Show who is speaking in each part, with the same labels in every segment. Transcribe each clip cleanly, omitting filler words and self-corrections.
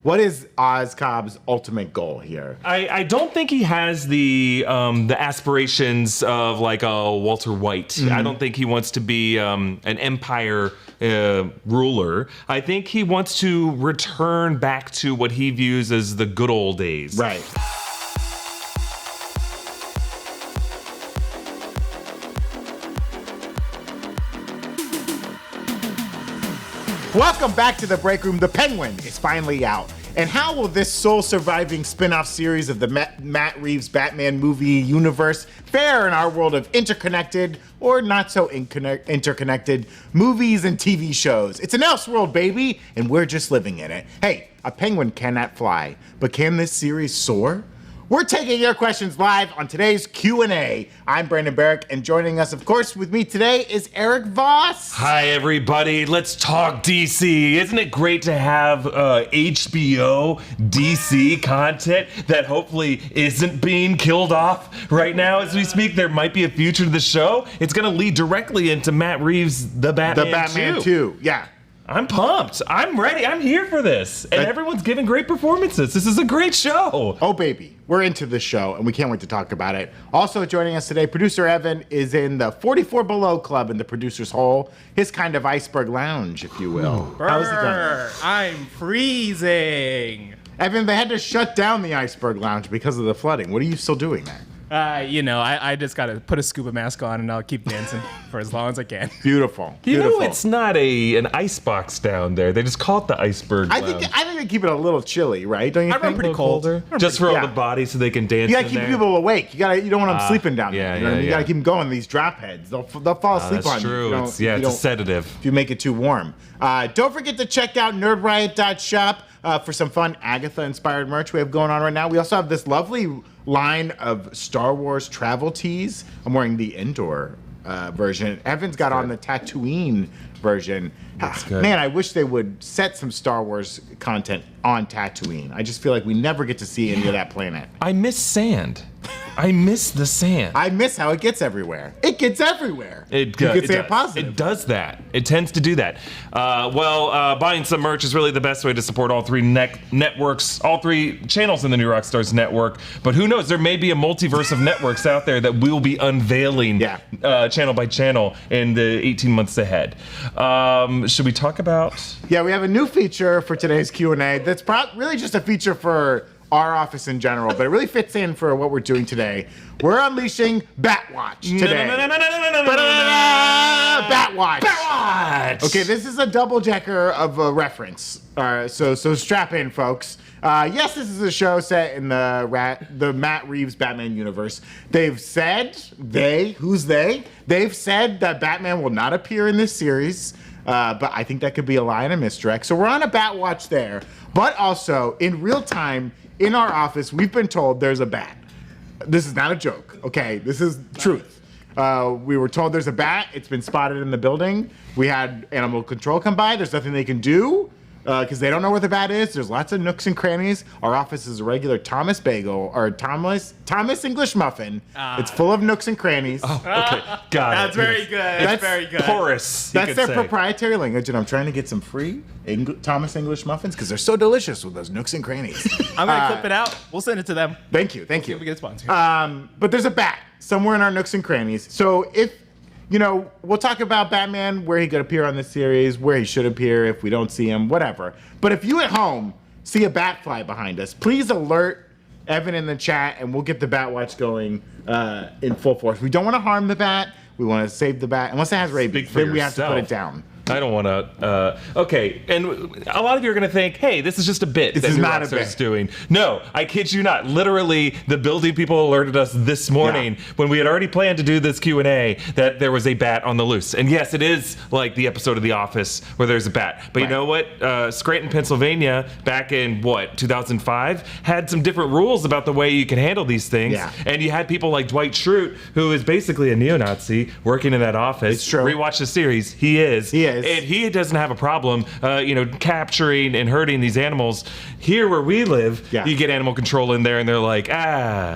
Speaker 1: What is Oz Cobb's ultimate goal here?
Speaker 2: I don't think he has the aspirations of like a Walter White. Mm-hmm. I don't think he wants to be an empire ruler. I think he wants to return back to what he views as the good old days.
Speaker 1: Right. Welcome back to the Breakroom. The Penguin is finally out. And how will this soul-surviving spin-off series of the Matt Reeves Batman movie universe fare in our world of interconnected or not so interconnected movies and TV shows? It's an Elseworld, baby, and we're just living in it. Hey, a penguin cannot fly, but can this series soar? We're taking your questions live on today's Q&A. I'm Brandon Barrick, and joining us, of course, with me today is Erik Voss.
Speaker 2: Hi, everybody. Let's talk DC. Isn't it great to have HBO DC content that hopefully isn't being killed off right now as we speak? There might be a future to the show. It's going to lead directly into Matt Reeves' The Batman
Speaker 1: 2. Yeah.
Speaker 2: I'm pumped. I'm ready. I'm here for this. And everyone's giving great performances. This is a great show.
Speaker 1: Oh, baby. We're into this show, and we can't wait to talk about it. Also joining us today, producer Evan is in the 44 Below Club in the producer's hole, his kind of iceberg lounge, if you will.
Speaker 3: How's it going? I'm freezing.
Speaker 1: Evan, they had to shut down the iceberg lounge because of the flooding. What are you still doing there?
Speaker 3: I just got to put a scuba mask on and I'll keep dancing for as long as I can.
Speaker 1: Beautiful.
Speaker 2: You know, it's not an ice box down there. They just call it the iceberg lounge.
Speaker 1: I think they keep it a little chilly, right? Don't you think?
Speaker 3: I run pretty cold.
Speaker 2: Just for all the bodies so they can dance.
Speaker 1: You gotta keep people awake. You don't want them sleeping down there.
Speaker 2: Yeah,
Speaker 1: you know what I mean? You gotta keep them going. These drop heads, they'll fall asleep on you.
Speaker 2: That's true. It's a sedative.
Speaker 1: If you make it too warm. Don't forget to check out nerdriot.shop for some fun Agatha-inspired merch we have going on right now. We also have this lovely line of Star Wars travel tees. I'm wearing the indoor version. Evan's got on the Tatooine version. Man, I wish they would set some Star Wars content on Tatooine. I just feel like we never get to see any of that planet.
Speaker 2: I miss sand. I miss the sand.
Speaker 1: I miss how it gets everywhere. It gets everywhere.
Speaker 2: You could say it
Speaker 1: positive.
Speaker 2: It does that. It tends to do that. Buying some merch is really the best way to support all three networks, all three channels in the New Rockstars network. But who knows? There may be a multiverse of networks out there that we'll be unveiling channel by channel in the 18 months ahead. Should we talk about?
Speaker 1: Yeah, we have a new feature for today's Q&A that's really just a feature for our office in general, but it really fits in for what we're doing today. We're unleashing BATWATCH today. BATWATCH.
Speaker 2: BATWATCH.
Speaker 1: Okay, this is a double-decker of a reference. So strap in, folks. Yes, this is a show set in the Matt Reeves Batman universe. They've said, who's they? They've said that Batman will not appear in this series, but I think that could be a lie and a misdirect. So we're on a BATWATCH there, but also in real time, in our office, we've been told there's a bat. This is not a joke, okay? This is truth. We were told there's a bat. It's been spotted in the building. We had animal control come by. There's nothing they can do because they don't know where the bat is. There's lots of nooks and crannies. Our office is a regular Thomas Bagel or Thomas English Muffin. It's full of nooks and crannies.
Speaker 2: Oh, okay, got it.
Speaker 3: That's very good. That's very good.
Speaker 2: Porous.
Speaker 1: That's their proprietary language, and I'm trying to get some free Thomas English muffins because they're so delicious with those nooks and crannies.
Speaker 3: I'm gonna clip it out. We'll send it to them.
Speaker 1: Thank you.
Speaker 3: We get a sponsor.
Speaker 1: But there's a bat somewhere in our nooks and crannies. So if we'll talk about Batman, where he could appear on this series, where he should appear if we don't see him, whatever. But if you at home see a bat fly behind us, please alert Evan in the chat, and we'll get the BATWATCH going in full force. We don't want to harm the bat. We want to save the bat. Unless it has rabies, then we have to put it down.
Speaker 2: I don't want to. Okay, and a lot of you are going to think, "Hey, this is just a bit."
Speaker 1: This is not a bit.
Speaker 2: Doing. No, I kid you not. Literally, the building people alerted us this morning when we had already planned to do this Q&A that there was a bat on the loose. And yes, it is like the episode of The Office where there's a bat. But you know what? Scranton, Pennsylvania, back in 2005, had some different rules about the way you can handle these things.
Speaker 1: Yeah.
Speaker 2: And you had people like Dwight Schrute, who is basically a neo-Nazi, working in that office.
Speaker 1: It's true.
Speaker 2: Rewatch the series. He is.
Speaker 1: is.
Speaker 2: And he doesn't have a problem, capturing and hurting these animals. Here where we live, you get animal control in there, and they're like,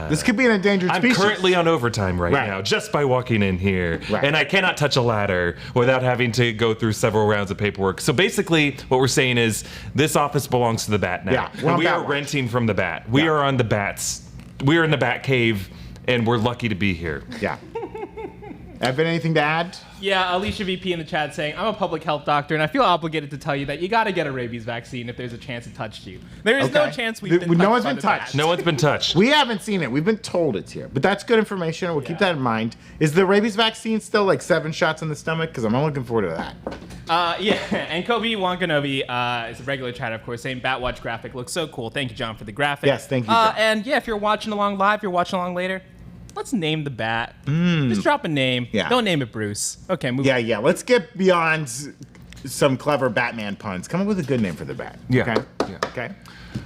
Speaker 1: this could be an endangered species.
Speaker 2: I'm currently on overtime right now, just by walking in here.
Speaker 1: Right.
Speaker 2: And I cannot touch a ladder without having to go through several rounds of paperwork. So basically, what we're saying is this office belongs to the Bat now.
Speaker 1: Yeah,
Speaker 2: and we are renting from the Bat. We are on the Bats. We are in the Bat Cave, and we're lucky to be here.
Speaker 1: Yeah. Evan, anything to add?
Speaker 3: Yeah, Alicia VP in the chat saying, I'm a public health doctor, and I feel obligated to tell you that you got to get a rabies vaccine if there's a chance it touched you. There is no chance we've been touched.
Speaker 1: No one's been touched.
Speaker 2: No one's been touched.
Speaker 1: We haven't seen it. We've been told it's here. But that's good information. We'll keep that in mind. Is the rabies vaccine still like 7 shots in the stomach? Because I'm looking forward to that.
Speaker 3: Yeah, and Kobe Wankanobi is a regular chat, of course, saying Batwatch graphic looks so cool. Thank you, John, for the graphic.
Speaker 1: Yes, thank you, John.
Speaker 3: And yeah, if you're watching along live, you're watching along later, let's name the Bat. Just drop a name.
Speaker 1: Yeah.
Speaker 3: Don't name it Bruce. Okay, move on.
Speaker 1: Yeah. Let's get beyond some clever Batman puns. Come up with a good name for the Bat.
Speaker 2: Yeah.
Speaker 1: Okay?
Speaker 2: Yeah.
Speaker 1: Okay.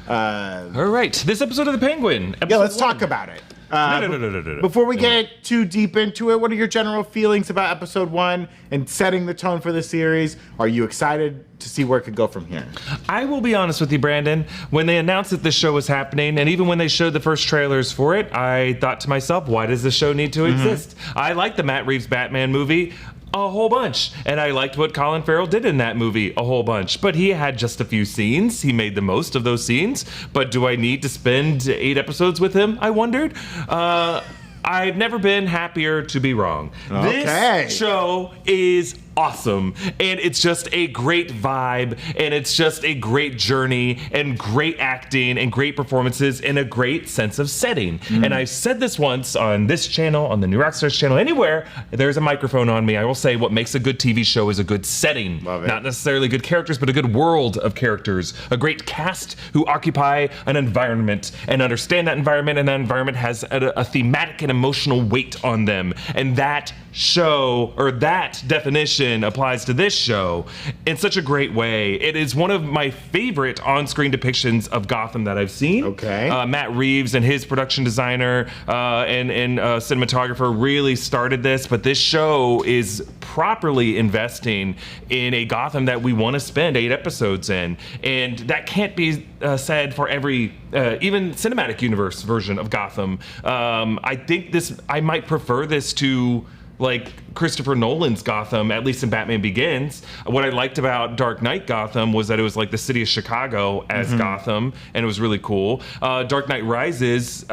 Speaker 2: All right, this episode of The Penguin.
Speaker 1: Let's talk about it.
Speaker 2: No.
Speaker 1: Before we get too deep into it, what are your general feelings about episode 1 and setting the tone for the series? Are you excited to see where it could go from here?
Speaker 2: I will be honest with you, Brandon. When they announced that this show was happening, and even when they showed the first trailers for it, I thought to myself, why does this show need to exist? I like the Matt Reeves Batman movie a whole bunch, and I liked what Colin Farrell did in that movie a whole bunch, but he had just a few scenes. He made the most of those scenes, but do I need to spend 8 episodes with him? I wondered. I've never been happier to be wrong.
Speaker 1: Okay.
Speaker 2: This show is awesome, and it's just a great vibe, and it's just a great journey, and great acting, and great performances, and a great sense of setting. And I've said this once on this channel, on the New Rockstars channel, anywhere there's a microphone on me, I will say what makes a good TV show is a good setting.
Speaker 1: Love it.
Speaker 2: Not necessarily good characters, but a good world of characters, a great cast who occupy an environment and understand that environment, and that environment has a thematic and emotional weight on them. And that show, or that definition, applies to this show in such a great way. It is one of my favorite on-screen depictions of Gotham that I've seen.
Speaker 1: Okay.
Speaker 2: Matt Reeves and his production designer and cinematographer really started this, but this show is properly investing in a Gotham that we want to spend 8 episodes in, and that can't be said for every even cinematic universe version of Gotham. I think I might prefer this to like Christopher Nolan's Gotham, at least in Batman Begins. What I liked about Dark Knight Gotham was that it was like the city of Chicago as Gotham, and it was really cool. Dark Knight Rises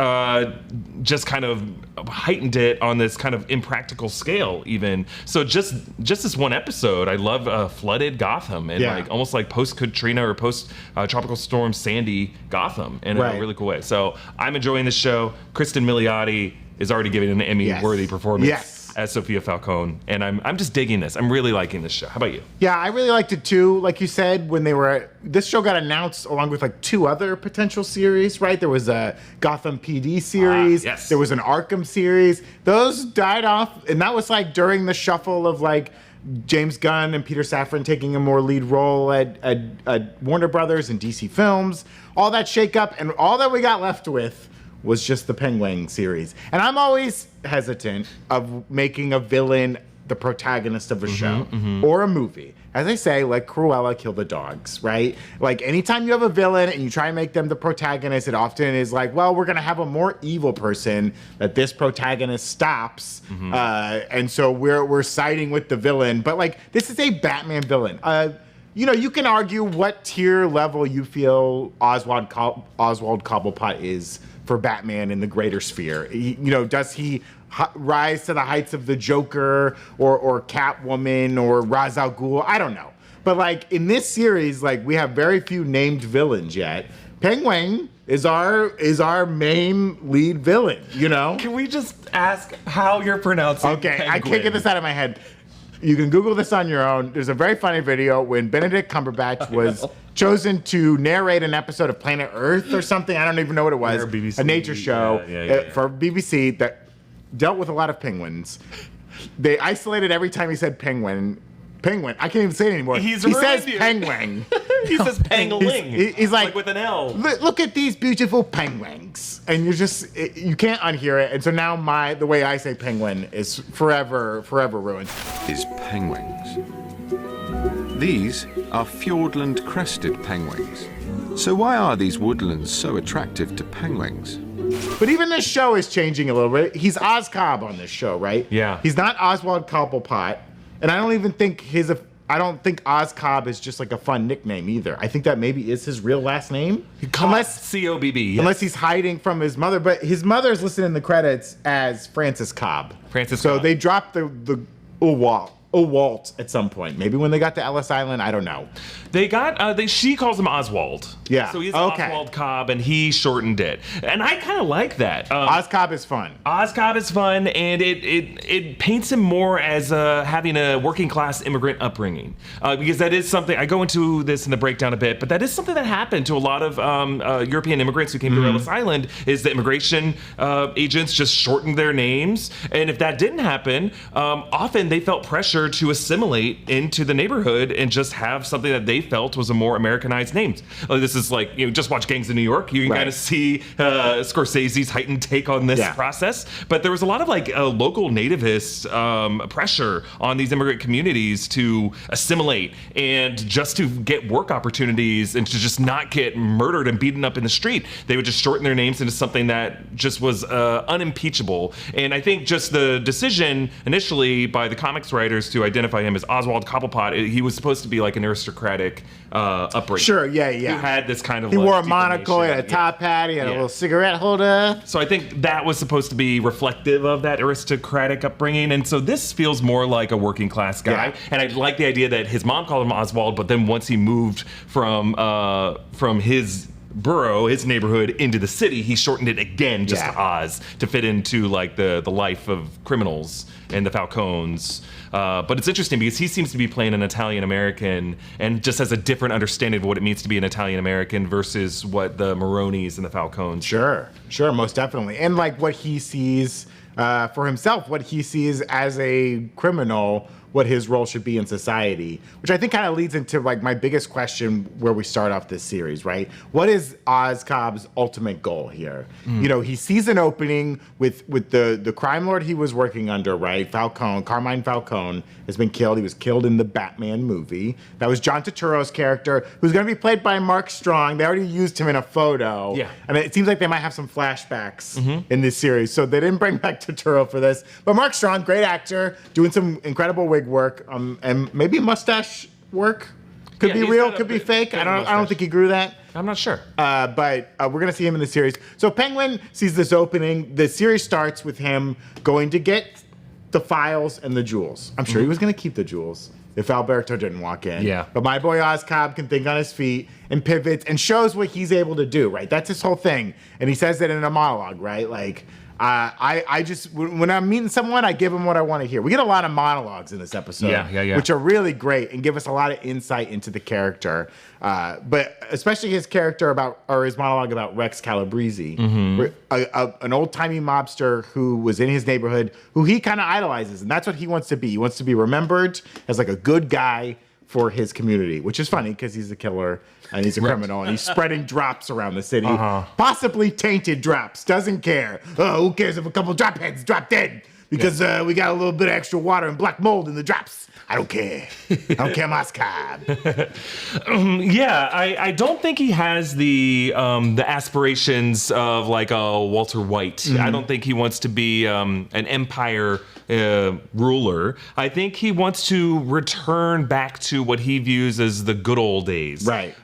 Speaker 2: just kind of heightened it on this kind of impractical scale even. So just this one episode, I love flooded Gotham and like almost like post-Katrina or post-Tropical Storm Sandy Gotham in a really cool way. So I'm enjoying this show. Kristen Milioti is already giving an Emmy-worthy performance as Sophia Falcone, and I'm just digging this. I'm really liking this show. How about you?
Speaker 1: Yeah, I really liked it too. Like you said, when this show got announced along with like 2 other potential series, right? There was a Gotham PD series.
Speaker 2: Yes.
Speaker 1: There was an Arkham series. Those died off, and that was like during the shuffle of like James Gunn and Peter Safran taking a more lead role at Warner Brothers and DC Films. All that shakeup, and all that we got left with was just the Penguin series. And I'm always hesitant of making a villain the protagonist of a show or a movie. As I say, like Cruella, kill the dogs, right? Like anytime you have a villain and you try and make them the protagonist, it often is like, well, we're gonna have a more evil person that this protagonist stops. And so we're siding with the villain. But like, this is a Batman villain. You can argue what tier level you feel Oswald Cobblepot is for Batman in the greater sphere. Does he rise to the heights of the Joker or Catwoman or Ra's al Ghul? I don't know. But like in this series, like we have very few named villains yet. Penguin is our main lead villain,
Speaker 2: Can we just ask how you're pronouncing
Speaker 1: Okay,
Speaker 2: Penguin?
Speaker 1: I can't get this out of my head. You can Google this on your own. There's a very funny video when Benedict Cumberbatch was chosen to narrate an episode of Planet Earth or something. I don't even know what it was.
Speaker 2: BBC.
Speaker 1: A nature show for BBC that dealt with a lot of penguins. They isolated every time he said penguin. Penguin. I can't even say it anymore. He says penguin.
Speaker 2: He says pangling.
Speaker 1: He's like
Speaker 2: with an L.
Speaker 1: Look at these beautiful penguins, and you can't unhear it. And so now the way I say penguin is forever ruined.
Speaker 4: Is penguins. These are Fiordland crested penguins. So why are these woodlands so attractive to penguins?
Speaker 1: But even this show is changing a little bit. He's Oz Cobb on this show, right?
Speaker 2: Yeah.
Speaker 1: He's not Oswald Cobblepot, and I don't think Oz Cobb is just like a fun nickname either. I think that maybe is his real last name. Unless
Speaker 2: C-O-B-B. Yes.
Speaker 1: Unless he's hiding from his mother, but his mother's listed in the credits as Frances Cobb. So they dropped the Walt at some point. Maybe when they got to Ellis Island, I don't know.
Speaker 2: She calls him Oswald.
Speaker 1: Yeah.
Speaker 2: So he's
Speaker 1: okay.
Speaker 2: Oswald Cobb, and he shortened it. And I kind of like that.
Speaker 1: Oz Cobb is fun.
Speaker 2: Oz Cobb is fun, and it paints him more as having a working class immigrant upbringing. Because that is something, I go into this in the breakdown a bit, but that is something that happened to a lot of European immigrants who came to Ellis Island, is the immigration agents just shortened their names. And if that didn't happen, often they felt pressure to assimilate into the neighborhood and just have something that they felt was a more Americanized name. This is like, just watch Gangs of New York. You can kind of see Scorsese's heightened take on this process. But there was a lot of like local nativist pressure on these immigrant communities to assimilate and just to get work opportunities and to just not get murdered and beaten up in the street. They would just shorten their names into something that just was unimpeachable. And I think just the decision initially by the comics writers to identify him as Oswald Cobblepot, he was supposed to be like an aristocratic upbringing.
Speaker 1: Sure, yeah.
Speaker 2: Who had this kind of
Speaker 1: He
Speaker 2: like
Speaker 1: wore a monocle, he had a top hat, he had a little cigarette holder.
Speaker 2: So I think that was supposed to be reflective of that aristocratic upbringing, and so this feels more like a working class guy.
Speaker 1: Yeah.
Speaker 2: And I like the idea that his mom called him Oswald, but then once he moved from his borough, his neighborhood, into the city, he shortened it again just to Oz to fit into like the life of criminals and the Falcones. But it's interesting because he seems to be playing an Italian American and just has a different understanding of what it means to be an Italian American versus what the Maronis and the Falcones.
Speaker 1: Sure, most definitely. And like what he sees for himself, what he sees as a criminal, what his role should be in society, which I think kind of leads into like my biggest question where we start off this series, right? What is Oz Cobb's ultimate goal here? He sees an opening with the crime lord he was working under, right? Carmine Falcone has been killed. He was killed in the Batman movie. That was John Turturro's character, who's going to be played by Mark Strong. They already used him in a photo. Yeah. And it seems like they might have some flashbacks in this series. So they didn't bring back Turturro for this. But Mark Strong, great actor, doing some incredible wig work, and maybe mustache work. Could be real, could be fake. I don't think he grew that.
Speaker 2: I'm not sure.
Speaker 1: But we're gonna see him in the series. So Penguin sees this opening. The series starts with him going to get the files and the jewels. I'm sure he was gonna keep the jewels if Alberto didn't walk in.
Speaker 2: Yeah.
Speaker 1: But my boy Oz Cobb can think on his feet and pivots and shows what he's able to do, right? That's his whole thing. And he says it in a monologue, right? Like, I just, when I'm meeting someone, I give them what I want to hear. We get a lot of monologues in this episode, which are really great and give us a lot of insight into the character. But especially his character his monologue about Rex Calabrese, an old-timey mobster who was in his neighborhood, who he kind of idolizes. And that's what he wants to be. He wants to be remembered as like a good guy for his community, which is funny because he's a killer and he's a criminal and he's spreading drops around the city, possibly tainted drops, doesn't care. Who cares if a couple drop heads drop dead because we got a little bit of extra water and black mold in the drops. I don't care. I don't care, Moscow.
Speaker 2: I don't think he has the aspirations of like a Walter White. I don't think he wants to be an empire ruler. I think he wants to return back to what he views as the good old days.
Speaker 1: Right.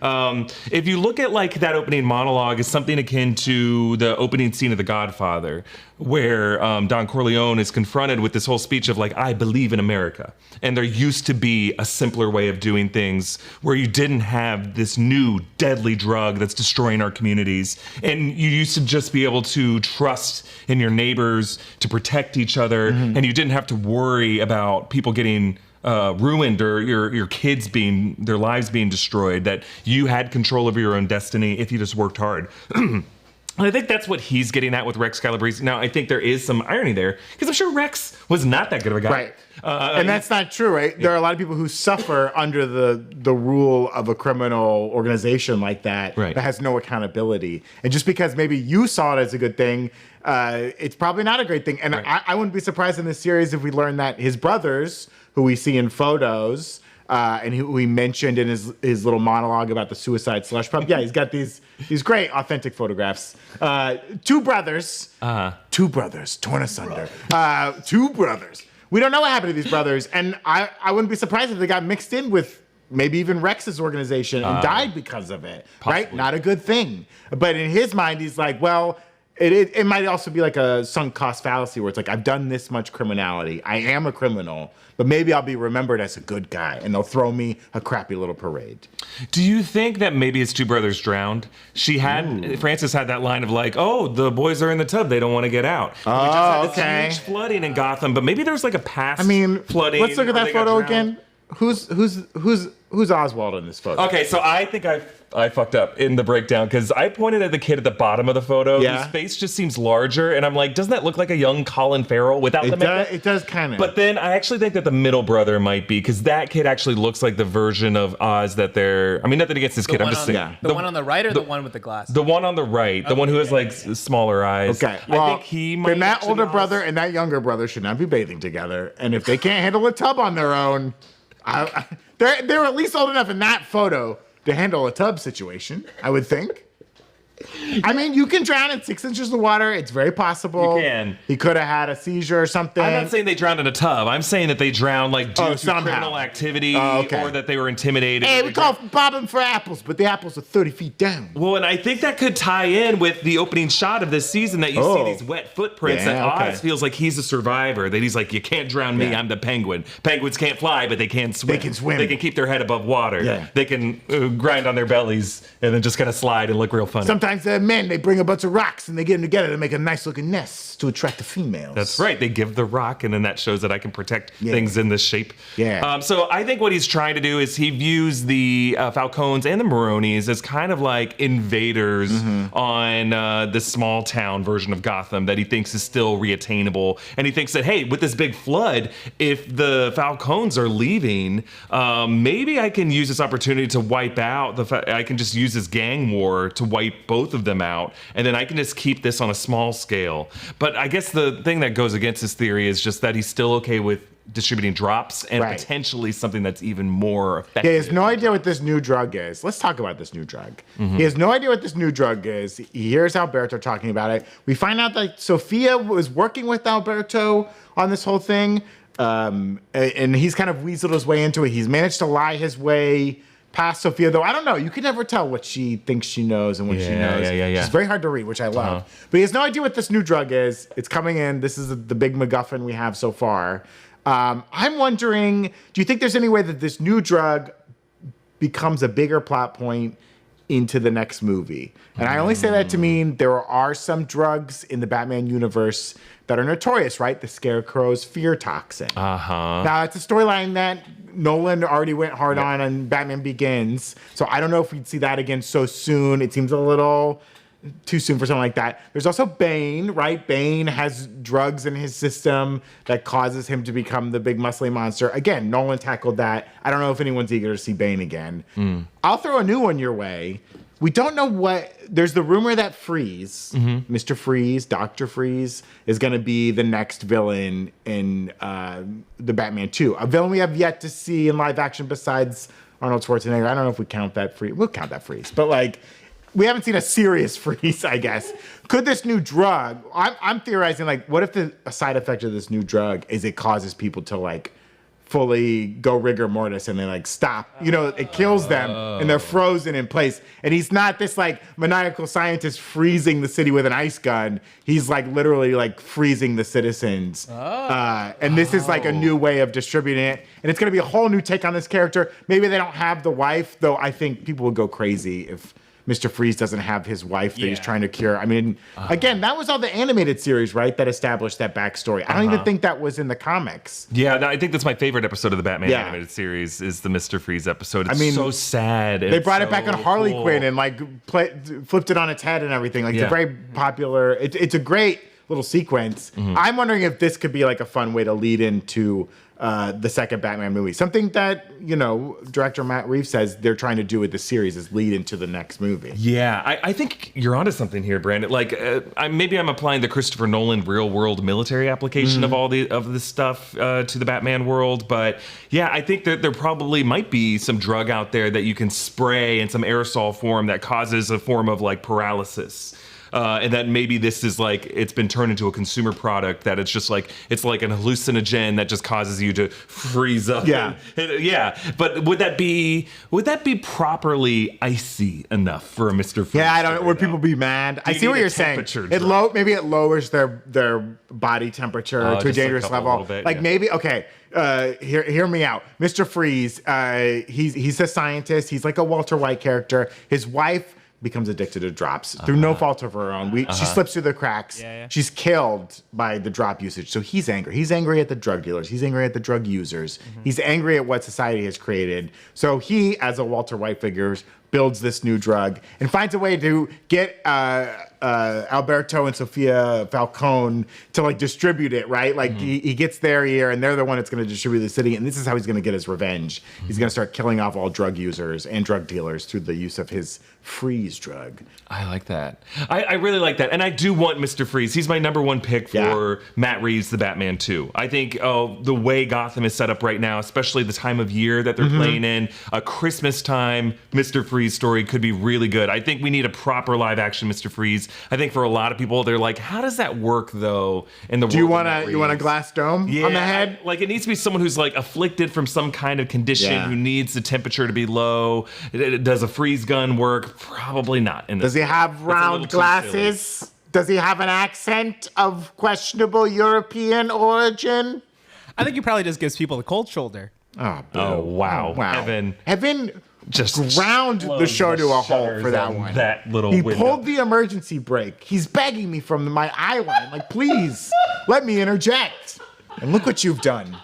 Speaker 2: If you look at like that opening monologue, it's something akin to the opening scene of The Godfather, where Don Corleone is confronted with this whole speech of like, I believe in America. And there used to be a simpler way of doing things where you didn't have this new deadly drug that's destroying our communities. And you used to just be able to trust in your neighbors to protect each other. And you didn't have to worry about people getting ruined or your kids their lives being destroyed, that you had control over your own destiny if you just worked hard. And I think that's what he's getting at with Rex Calabrese. Now, I think there is some irony there, because I'm sure Rex was not that good of a guy.
Speaker 1: Right. And that's not true, right? There are a lot of people who suffer under the rule of a criminal organization like that that has no accountability. And just because maybe you saw it as a good thing, it's probably not a great thing. And I wouldn't be surprised in this series if we learn that his brothers, who we see in photos, and who he mentioned in his little monologue about the suicide slush pump. Yeah, he's got these great authentic photographs. Two brothers torn asunder. Two brothers. We don't know what happened to these brothers, and I wouldn't be surprised if they got mixed in with maybe even Rex's organization and died because of it. Possibly. Right? Not a good thing. But in his mind, he's like, well, it might also be like a sunk cost fallacy where it's like, I've done this much criminality. I am a criminal, but maybe I'll be remembered as a good guy, and they'll throw me a crappy little parade.
Speaker 2: Do you think that maybe his two brothers drowned? Frances had that line of like, oh, the boys are in the tub. They don't want to get out.
Speaker 1: Oh,
Speaker 2: we just had
Speaker 1: okay.
Speaker 2: this huge flooding in Gotham, but maybe there was like a past flooding.
Speaker 1: Let's look at that photo again. Who's Oswald in this photo?
Speaker 2: Okay, so I think I fucked up in the breakdown because I pointed at the kid at the bottom of the photo.
Speaker 1: Yeah.
Speaker 2: His face just seems larger, and I'm like, doesn't that look like a young Colin Farrell without the makeup?
Speaker 1: It does kind of.
Speaker 2: But then I actually think that the middle brother might be, because that kid actually looks like the version of Oz that they're. I mean, nothing against this kid. I'm just saying.
Speaker 3: The one on the right or the one with the glasses?
Speaker 2: The one on the right, the one who has like smaller eyes.
Speaker 1: Okay,
Speaker 2: well, I think he might.
Speaker 1: Then that older brother and that younger brother should not be bathing together, and if they can't handle a tub on their own, they're at least old enough in that photo to handle a tub situation, I would think. I mean, you can drown in 6 inches of water. It's very possible.
Speaker 2: You can.
Speaker 1: He could have had a seizure or something.
Speaker 2: I'm not saying they drowned in a tub. I'm saying that they drowned like due to criminal activity or that they were intimidated.
Speaker 1: Hey, we call bobbing for apples, but the apples are 30 feet down.
Speaker 2: Well, and I think that could tie in with the opening shot of this season that you see these wet footprints that Oz feels like he's a survivor, that he's like, you can't drown me, I'm the penguin. Penguins can't fly, but they can swim.
Speaker 1: They can swim.
Speaker 2: They can keep their head above water.
Speaker 1: Yeah.
Speaker 2: They can grind on their bellies and then just kind of slide and look real funny.
Speaker 1: Sometimes the men, they bring a bunch of rocks and they get them together to make a nice looking nest to attract the females.
Speaker 2: That's right. They give the rock, and then that shows that I can protect things in this shape.
Speaker 1: Yeah.
Speaker 2: So I think what he's trying to do is he views the Falcones and the Maronis as kind of like invaders on this small town version of Gotham that he thinks is still reattainable. And he thinks that, hey, with this big flood, if the Falcones are leaving, maybe I can use this opportunity to wipe out I can just use this gang war to wipe both of them out, and then I can just keep this on a small scale. But I guess the thing that goes against his theory is just that he's still okay with distributing drops and potentially something that's even more effective.
Speaker 1: He has no idea what this new drug is. Let's talk about this new drug. He has no idea what this new drug is. He hears Alberto talking about it. We find out that Sophia was working with Alberto on this whole thing, and he's kind of weaseled his way into it. He's managed to lie his way past Sophia, though I don't know. You can never tell what she thinks she knows and what she knows. It's very hard to read, which I love. But he has no idea what this new drug is. It's coming in. This is the big MacGuffin we have so far. I'm wondering, do you think there's any way that this new drug becomes a bigger plot point into the next movie? And I only say that to mean there are some drugs in the Batman universe that are notorious, right? The Scarecrow's fear toxin. Now, it's a storyline that Nolan already went hard on Batman Begins. So I don't know if we'd see that again so soon. It seems a little too soon for something like that. There's also Bane, right? Bane has drugs in his system that causes him to become the big muscly monster. Again, Nolan tackled that. I don't know if anyone's eager to see Bane again. I'll throw a new one your way. We don't know what. There's the rumor that Freeze, Mr. Freeze, Dr. Freeze, is going to be the next villain in the Batman 2. A villain we have yet to see in live action besides Arnold Schwarzenegger. I don't know if we count that Freeze. We'll count that Freeze. But, like, we haven't seen a serious Freeze, I guess. Could this new drug. I'm theorizing, like, what if a side effect of this new drug is it causes people to, like, fully go rigor mortis and they like stop, it kills them and they're frozen in place. And he's not this like maniacal scientist freezing the city with an ice gun. He's like literally like freezing the citizens. And this is like a new way of distributing it. And it's going to be a whole new take on this character. Maybe they don't have the wife, though I think people would go crazy if Mr. Freeze doesn't have his wife that he's trying to cure. I mean, again, that was all the animated series, right, that established that backstory. I don't even think that was in the comics.
Speaker 2: Yeah, I think that's my favorite episode of the Batman animated series is the Mr. Freeze episode. It's so sad.
Speaker 1: They brought it back on Harley Quinn and like flipped it on its head and everything. Like it's a very popular. It's a great little sequence. I'm wondering if this could be like a fun way to lead into the second Batman movie. Something that, director Matt Reeves says they're trying to do with the series is lead into the next movie.
Speaker 2: Yeah, I think you're onto something here, Brandon. Like, maybe I'm applying the Christopher Nolan real-world military application of all of this stuff to the Batman world. But yeah, I think that there probably might be some drug out there that you can spray in some aerosol form that causes a form of like paralysis. And that maybe this is like, it's been turned into a consumer product that it's just like, it's like an hallucinogen that just causes you to freeze up.
Speaker 1: Yeah.
Speaker 2: Yeah. But would that be properly icy enough for a Mr. Freeze?
Speaker 1: Yeah, I don't know. Would people be mad? I see what you're saying. Maybe it lowers their body temperature to a dangerous level.
Speaker 2: Bit,
Speaker 1: like maybe, okay, hear me out. Mr. Freeze, he's a scientist. He's like a Walter White character. His wife becomes addicted to drops through no fault of her own. She slips through the cracks.
Speaker 3: Yeah.
Speaker 1: She's killed by the drop usage. So he's angry. He's angry at the drug dealers. He's angry at the drug users. He's angry at what society has created. So he, as a Walter White figure, builds this new drug and finds a way to get Alberto and Sofia Falcone to like distribute it, right? Like he gets their ear and they're the one that's going to distribute the city. And this is how he's going to get his revenge. He's going to start killing off all drug users and drug dealers through the use of his freeze drug.
Speaker 2: I like that. I really like that. And I do want Mr. Freeze. He's my number one pick for Matt Reeves' The Batman 2. I think the way Gotham is set up right now, especially the time of year that they're playing in, a Christmas time Mr. Freeze story could be really good. I think we need a proper live action Mr. Freeze. I think for a lot of people, they're like, how does that work though in the world?
Speaker 1: Do you want a glass dome on the head?
Speaker 2: Like it needs to be someone who's like afflicted from some kind of condition who needs the temperature to be low. Does a freeze gun work? Probably not.
Speaker 1: Does he have round glasses? Does he have an accent of questionable European origin?
Speaker 3: I think he probably just gives people the cold shoulder.
Speaker 2: Oh, wow.
Speaker 1: Evan
Speaker 2: just
Speaker 1: ground the show to a halt for that one.
Speaker 2: That little
Speaker 1: he
Speaker 2: window.
Speaker 1: pulled the emergency brake. He's begging me from my eye line, like, please, let me interject. And look what you've done.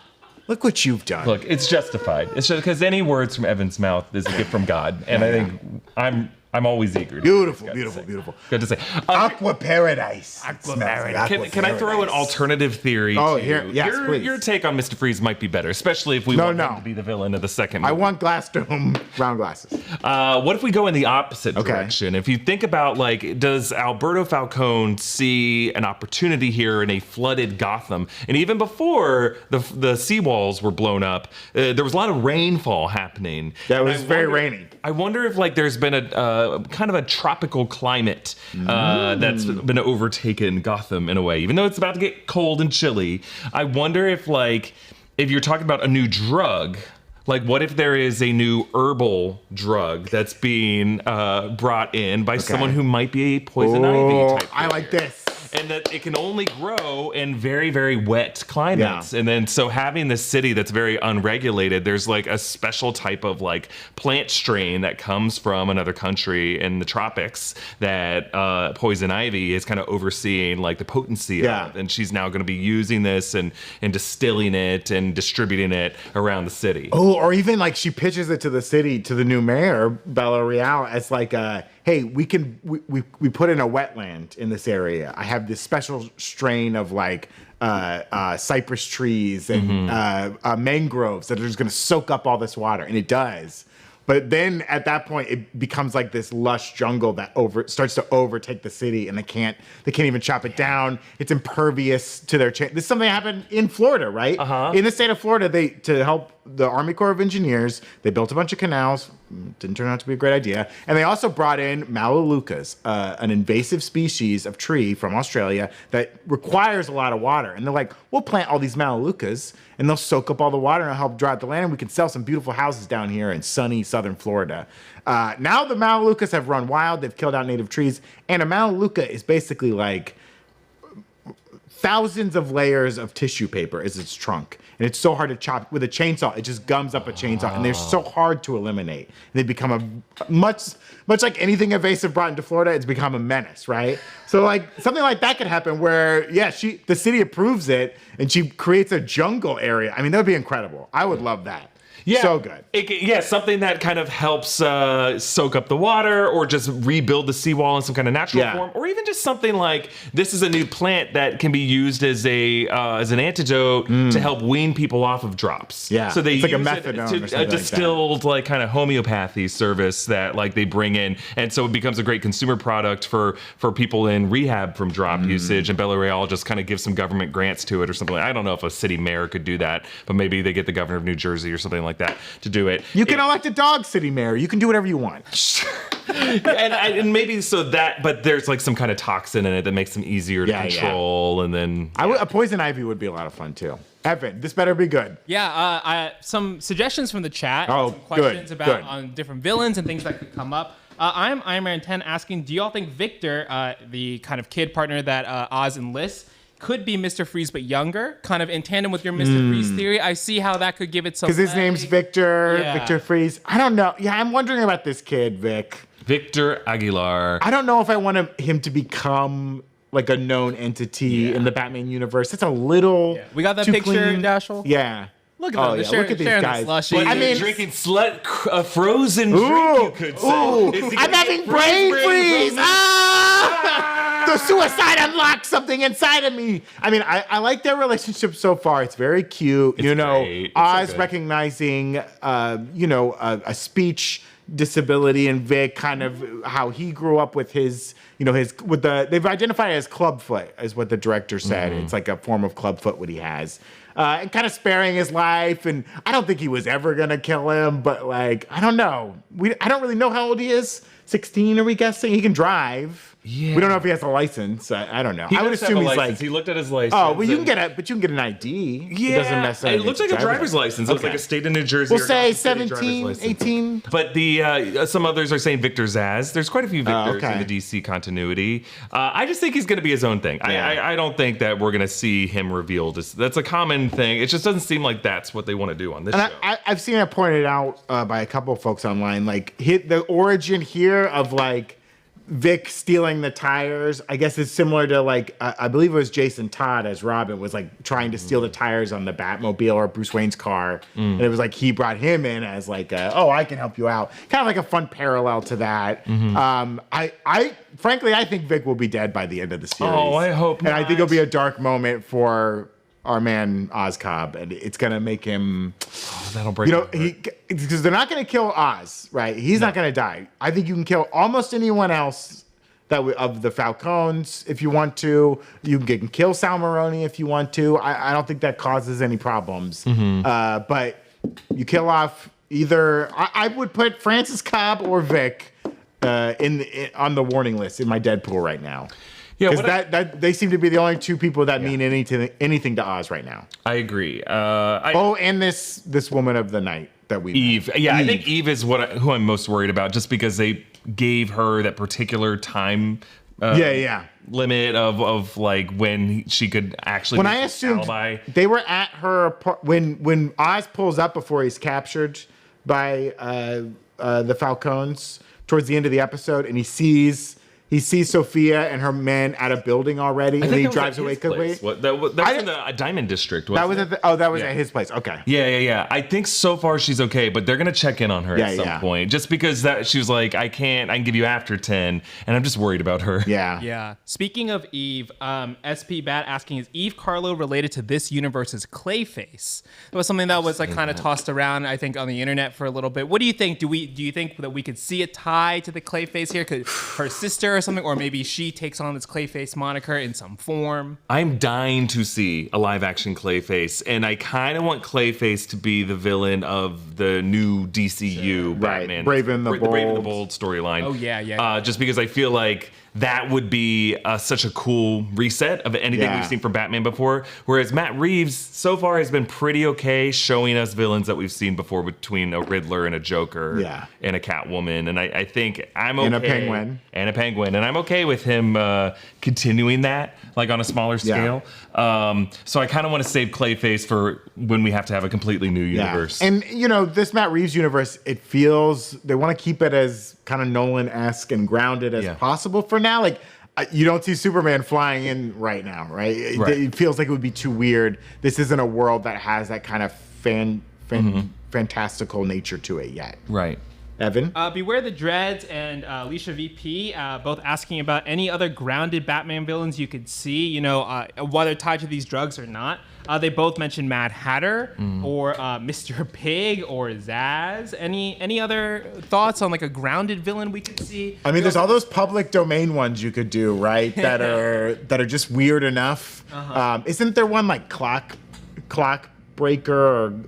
Speaker 1: Look what you've done.
Speaker 2: Look, it's justified. It's just because any words from Evan's mouth is a gift from God. And I think I'm always eager.
Speaker 1: Beautiful.
Speaker 2: Good to say.
Speaker 1: Aqua paradise.
Speaker 2: Can I throw an alternative theory?
Speaker 1: Oh,
Speaker 2: to
Speaker 1: here, yes, please.
Speaker 2: Your take on Mr. Freeze might be better, especially if we want him to be the villain of the second movie.
Speaker 1: I want glass dome, round glasses.
Speaker 2: What if we go in the opposite direction? If you think about, like, does Alberto Falcone see an opportunity here in a flooded Gotham? And even before the seawalls were blown up, there was a lot of rainfall happening.
Speaker 1: That was very rainy.
Speaker 2: I wonder if, like, there's been a kind of a tropical climate that's been overtaken Gotham in a way, even though it's about to get cold and chilly. I wonder if you're talking about a new drug, like what if there is a new herbal drug that's being brought in by someone who might be a poison ivy type.
Speaker 1: I like this.
Speaker 2: And that it can only grow in very, very wet climates. Yeah. And then so having this city that's very unregulated, there's like a special type of like plant strain that comes from another country in the tropics that Poison Ivy is kind of overseeing like the potency of. And she's now going to be using this and distilling it and distributing it around the city.
Speaker 1: Oh, or even like she pitches it to the city, to the new mayor, Bella Real, as like hey, we put in a wetland in this area. I have this special strain of like cypress trees and mangroves that are just going to soak up all this water, and it does. But then at that point, it becomes like this lush jungle that starts to overtake the city, and they can't even chop it down. It's impervious to their change. This is something that happened in Florida, right? In the state of Florida, to help the Army Corps of Engineers, they built a bunch of canals. Didn't turn out to be a great idea. And they also brought in melaleucas, an invasive species of tree from Australia that requires a lot of water. And they're like, we'll plant all these melaleucas, and they'll soak up all the water and help dry out the land, and we can sell some beautiful houses down here in sunny southern Florida. Now the melaleucas have run wild. They've killed out native trees. And a melaleuca is basically like thousands of layers of tissue paper is its trunk. And it's so hard to chop with a chainsaw. It just gums up a chainsaw, and they're so hard to eliminate. And they become a much like anything invasive brought into Florida, it's become a menace, right? So like something like that could happen where, the city approves it and she creates a jungle area. I mean, that would be incredible. I would love that.
Speaker 2: Yeah,
Speaker 1: So good.
Speaker 2: Something that kind of helps soak up the water, or just rebuild the seawall in some kind of natural form, or even just something like this is a new plant that can be used as an antidote to help wean people off of drops.
Speaker 1: Yeah,
Speaker 2: so they
Speaker 1: it's like a
Speaker 2: use
Speaker 1: methadone
Speaker 2: it
Speaker 1: or
Speaker 2: to
Speaker 1: something
Speaker 2: a distilled like kind of homeopathy service that like they bring in, and so it becomes a great consumer product for people in rehab from drop usage. And Bellareal just kind of gives some government grants to it or something. I don't know if a city mayor could do that, but maybe they get the governor of New Jersey or something like that to do it.
Speaker 1: You can elect a dog city mayor. You can do whatever you want.
Speaker 2: and maybe so that, but there's like some kind of toxin in it that makes them easier to control. And then
Speaker 1: a poison ivy would be a lot of fun too. Evan, this better be good.
Speaker 3: Yeah, some suggestions from the chat.
Speaker 1: Oh,
Speaker 3: some questions
Speaker 1: good,
Speaker 3: about
Speaker 1: good.
Speaker 3: on different villains and things that could come up. I'm Iron 10 asking, do y'all think Victor, the kind of kid partner that Oz enlists, could be Mr. Freeze but younger, kind of in tandem with your Mr. Freeze theory? I see how that could give it some.
Speaker 1: Because his name's Victor,
Speaker 3: Yeah.
Speaker 1: Victor Freeze. I don't know. Yeah, I'm wondering about this kid, Vic.
Speaker 2: Victor Aguilar.
Speaker 1: I don't know if I want him to become like a known entity in the Batman universe. It's a little.
Speaker 3: Yeah. We got that
Speaker 1: too
Speaker 3: picture,
Speaker 1: clean.
Speaker 3: Dashiell?
Speaker 1: Yeah.
Speaker 3: Look at them. They're
Speaker 1: Look at these
Speaker 3: sharing
Speaker 1: guys.
Speaker 3: the slushy.
Speaker 2: But
Speaker 1: I mean,
Speaker 2: drinking a frozen drink, you could say.
Speaker 1: Ooh,
Speaker 2: Is he
Speaker 1: I'm
Speaker 2: gonna
Speaker 1: having
Speaker 2: get
Speaker 1: brain freeze.
Speaker 2: frozen?
Speaker 1: The suicide unlocked something inside of me. I mean, I like their relationship so far. It's very cute.
Speaker 2: It's great. It's
Speaker 1: Oz
Speaker 2: so good.
Speaker 1: recognizing, a speech disability, and Vic kind of how he grew up with his, they've identified it as clubfoot, is what the director said. It's like a form of clubfoot what he has. And kind of sparing his life, and I don't think he was ever gonna kill him, but like, I don't know. I don't really know how old he is. 16, are we guessing? He can drive.
Speaker 2: Yeah.
Speaker 1: We don't know if he has a license. I don't know.
Speaker 2: He
Speaker 1: I would
Speaker 2: does have
Speaker 1: assume
Speaker 2: a
Speaker 1: he's
Speaker 2: license.
Speaker 1: Like,
Speaker 2: He looked at his license.
Speaker 1: oh, well, you
Speaker 2: and-
Speaker 1: can get an ID.
Speaker 2: Yeah,
Speaker 1: It doesn't necessarily.
Speaker 2: it looks like a driver's license. It was
Speaker 1: Okay.
Speaker 2: like a state of New Jersey.
Speaker 1: We'll
Speaker 2: or
Speaker 1: say
Speaker 2: Gotham City driver's
Speaker 1: 17,
Speaker 2: license.
Speaker 1: 18.
Speaker 2: But the some others are saying Victor Zsasz. There's quite a few Victors
Speaker 1: okay.
Speaker 2: in the DC continuity. I just think he's going to be his own thing.
Speaker 1: Yeah.
Speaker 2: I don't think that we're going to see him revealed. That's a common thing. It just doesn't seem like that's what they want to do on this
Speaker 1: And
Speaker 2: show.
Speaker 1: I've seen it pointed out by a couple of folks online, like the origin here of like Vic stealing the tires, I guess it's similar to like, I believe it was Jason Todd as Robin was like trying to steal the tires on the Batmobile or Bruce Wayne's car. And it was like he brought him in as like, I can help you out. Kind of like a fun parallel to that. Frankly, I think Vic will be dead by the end of the series.
Speaker 2: Oh, I hope
Speaker 1: And I think it'll
Speaker 2: not.
Speaker 1: be a dark moment for our man Oscobb, and it's gonna make him,
Speaker 2: That'll break. my heart.
Speaker 1: because they're not gonna kill Oz, right? He's not gonna die. I think you can kill almost anyone else of the Falcons if you want to. You can kill Sal Maroni if you want to. I don't think that causes any problems. But you kill off either. I would put Francis Cobb or Vic on the warning list in my Deadpool right now.
Speaker 2: Yeah,
Speaker 1: Because
Speaker 2: what
Speaker 1: that they seem to be the only two people that mean anything to Oz right now.
Speaker 2: I agree.
Speaker 1: And this woman of the night that we
Speaker 2: Eve.
Speaker 1: met.
Speaker 2: Yeah, I think Eve is who I'm most worried about, just because they gave her that particular time limit of like when she could actually.
Speaker 1: When
Speaker 2: use
Speaker 1: I
Speaker 2: this
Speaker 1: assumed
Speaker 2: alibi.
Speaker 1: they were at her when Oz pulls up before he's captured by the Falcons towards the end of the episode, and he sees Sophia and her men at a building already, and he drives away quickly.
Speaker 2: That was in the Diamond District.
Speaker 1: That was
Speaker 2: wasn't it?
Speaker 1: at his place. Okay.
Speaker 2: Yeah. I think so far she's okay, but they're gonna check in on her at some point, just because she was like, I can give you after 10, and I'm just worried about her.
Speaker 1: Yeah.
Speaker 3: Yeah. Speaking of Eve, SP Bat asking, is Eve Carlo related to this universe's Clayface? That was something that was like kind of tossed around, I think, on the internet for a little bit. What do you think? Do you think that we could see a tie to the Clayface here? Could her sister or something, or maybe she takes on this Clayface moniker in some form?
Speaker 2: I'm dying to see a live-action Clayface, and I kind of want Clayface to be the villain of the new DCU Batman,
Speaker 1: Brave and the
Speaker 2: Bold storyline.
Speaker 3: Oh, yeah.
Speaker 2: Just because I feel like that would be such a cool reset of anything we've seen from Batman before. Whereas Matt Reeves so far has been pretty okay showing us villains that we've seen before, between a Riddler and a Joker and a Catwoman. And I think I'm okay.
Speaker 1: And a Penguin.
Speaker 2: And I'm okay with him continuing that, like on a smaller scale. So I kind of want to save Clayface for when we have to have a completely new universe.
Speaker 1: And this Matt Reeves universe, it feels they want to keep it as kind of Nolan-esque and grounded as possible for now. Like, you don't see Superman flying in right now, right? It feels like it would be too weird. This isn't a world that has that kind of fantastical nature to it yet.
Speaker 2: Right.
Speaker 1: Evan?
Speaker 3: Beware the Dreads and Alicia VP both asking about any other grounded Batman villains you could see, whether tied to these drugs or not. They both mentioned Mad Hatter or Mr. Pig or Zaz. Any other thoughts on like a grounded villain we could see?
Speaker 1: I mean, there's all those public domain ones you could do, right? That are just weird enough. Isn't there one like Clock Breaker or...